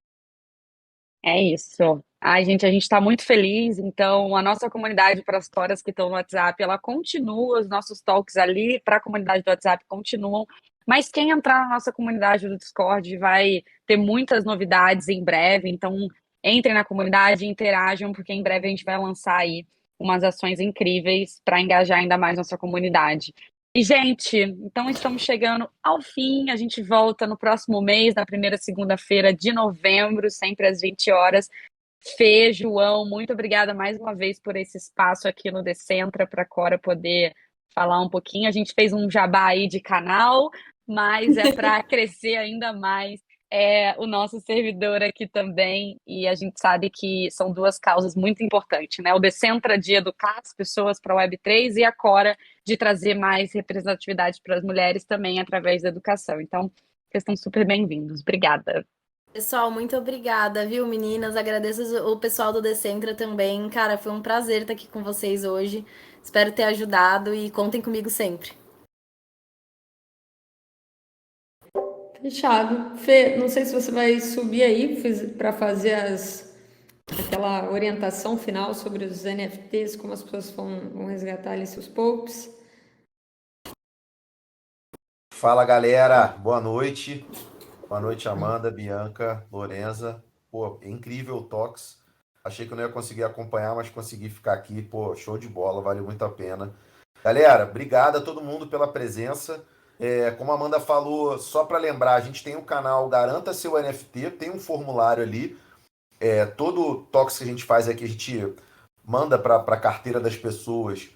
É isso. Ai, gente, a gente está muito feliz. Então, a nossa comunidade para as coras que estão no WhatsApp, ela continua, os nossos talks ali para a comunidade do WhatsApp continuam. Mas quem entrar na nossa comunidade do Discord vai ter muitas novidades em breve. Então, entrem na comunidade, interajam, porque em breve a gente vai lançar aí umas ações incríveis para engajar ainda mais nossa comunidade. E, gente, então estamos chegando ao fim. A gente volta no próximo mês, na primeira segunda-feira de novembro, sempre às 20 horas. Fê, João, muito obrigada mais uma vez por esse espaço aqui no Decentra para a Cora poder falar um pouquinho. A gente fez um jabá aí de canal, mas é para crescer ainda mais o nosso servidor aqui também. E a gente sabe que são duas causas muito importantes, né? O Decentra de educar as pessoas para a Web3 e a Cora de trazer mais representatividade para as mulheres também através da educação. Então, vocês estão super bem-vindos. Obrigada. Pessoal, muito obrigada, viu, meninas? Agradeço o pessoal do Decentra também. Cara, foi um prazer estar aqui com vocês hoje. Espero ter ajudado e contem comigo sempre. Fechado. Fê, não sei se você vai subir aí para fazer aquela orientação final sobre os NFTs, como as pessoas vão resgatar ali seus poucos. Fala galera, boa noite. Boa noite, Amanda, Bianca, Lorenza. Pô, incrível o Tox. Achei que eu não ia conseguir acompanhar, mas consegui ficar aqui. Pô, show de bola, valeu muito a pena. Galera, obrigado a todo mundo pela presença. Como a Amanda falou, só para lembrar, a gente tem um canal Garanta Seu NFT, tem um formulário ali. Todo Tox que a gente faz aqui, a gente manda para a carteira das pessoas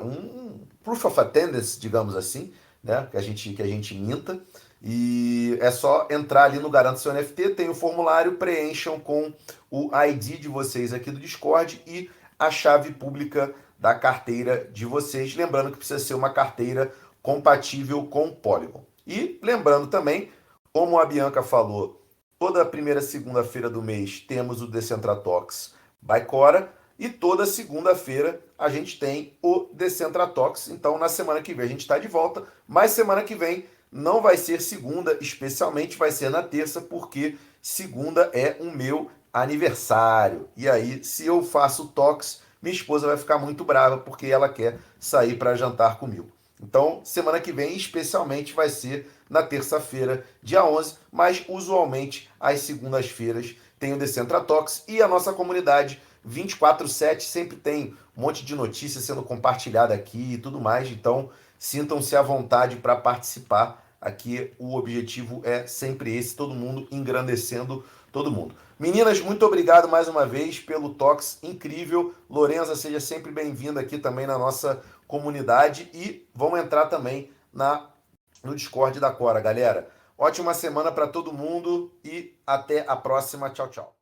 um proof of attendance, digamos assim, né? Que a gente minta. E é só entrar ali no Garanta Seu NFT, tem o formulário, preencham com o ID de vocês aqui do Discord e a chave pública da carteira de vocês. Lembrando que precisa ser uma carteira compatível com o Polygon. E lembrando também, como a Bianca falou, toda primeira segunda-feira do mês temos o Decentra Talks by Cora e toda segunda-feira a gente tem o Decentra Talks. Então na semana que vem a gente está de volta, mas semana que vem não vai ser segunda, especialmente vai ser na terça, porque segunda é o meu aniversário. E aí, se eu faço Talks, minha esposa vai ficar muito brava, porque ela quer sair para jantar comigo. Então, semana que vem, especialmente, vai ser na terça-feira, dia 11, mas usualmente, às segundas-feiras, tem o Decentra Talks e a nossa comunidade 24/7 sempre tem um monte de notícias sendo compartilhada aqui e tudo mais, então sintam-se à vontade para participar. Aqui o objetivo é sempre esse, todo mundo engrandecendo todo mundo. Meninas, muito obrigado mais uma vez pelo Talks incrível. Lorenza, seja sempre bem-vinda aqui também na nossa comunidade e vamos entrar também no Discord da Cora, galera. Ótima semana para todo mundo e até a próxima. Tchau, tchau.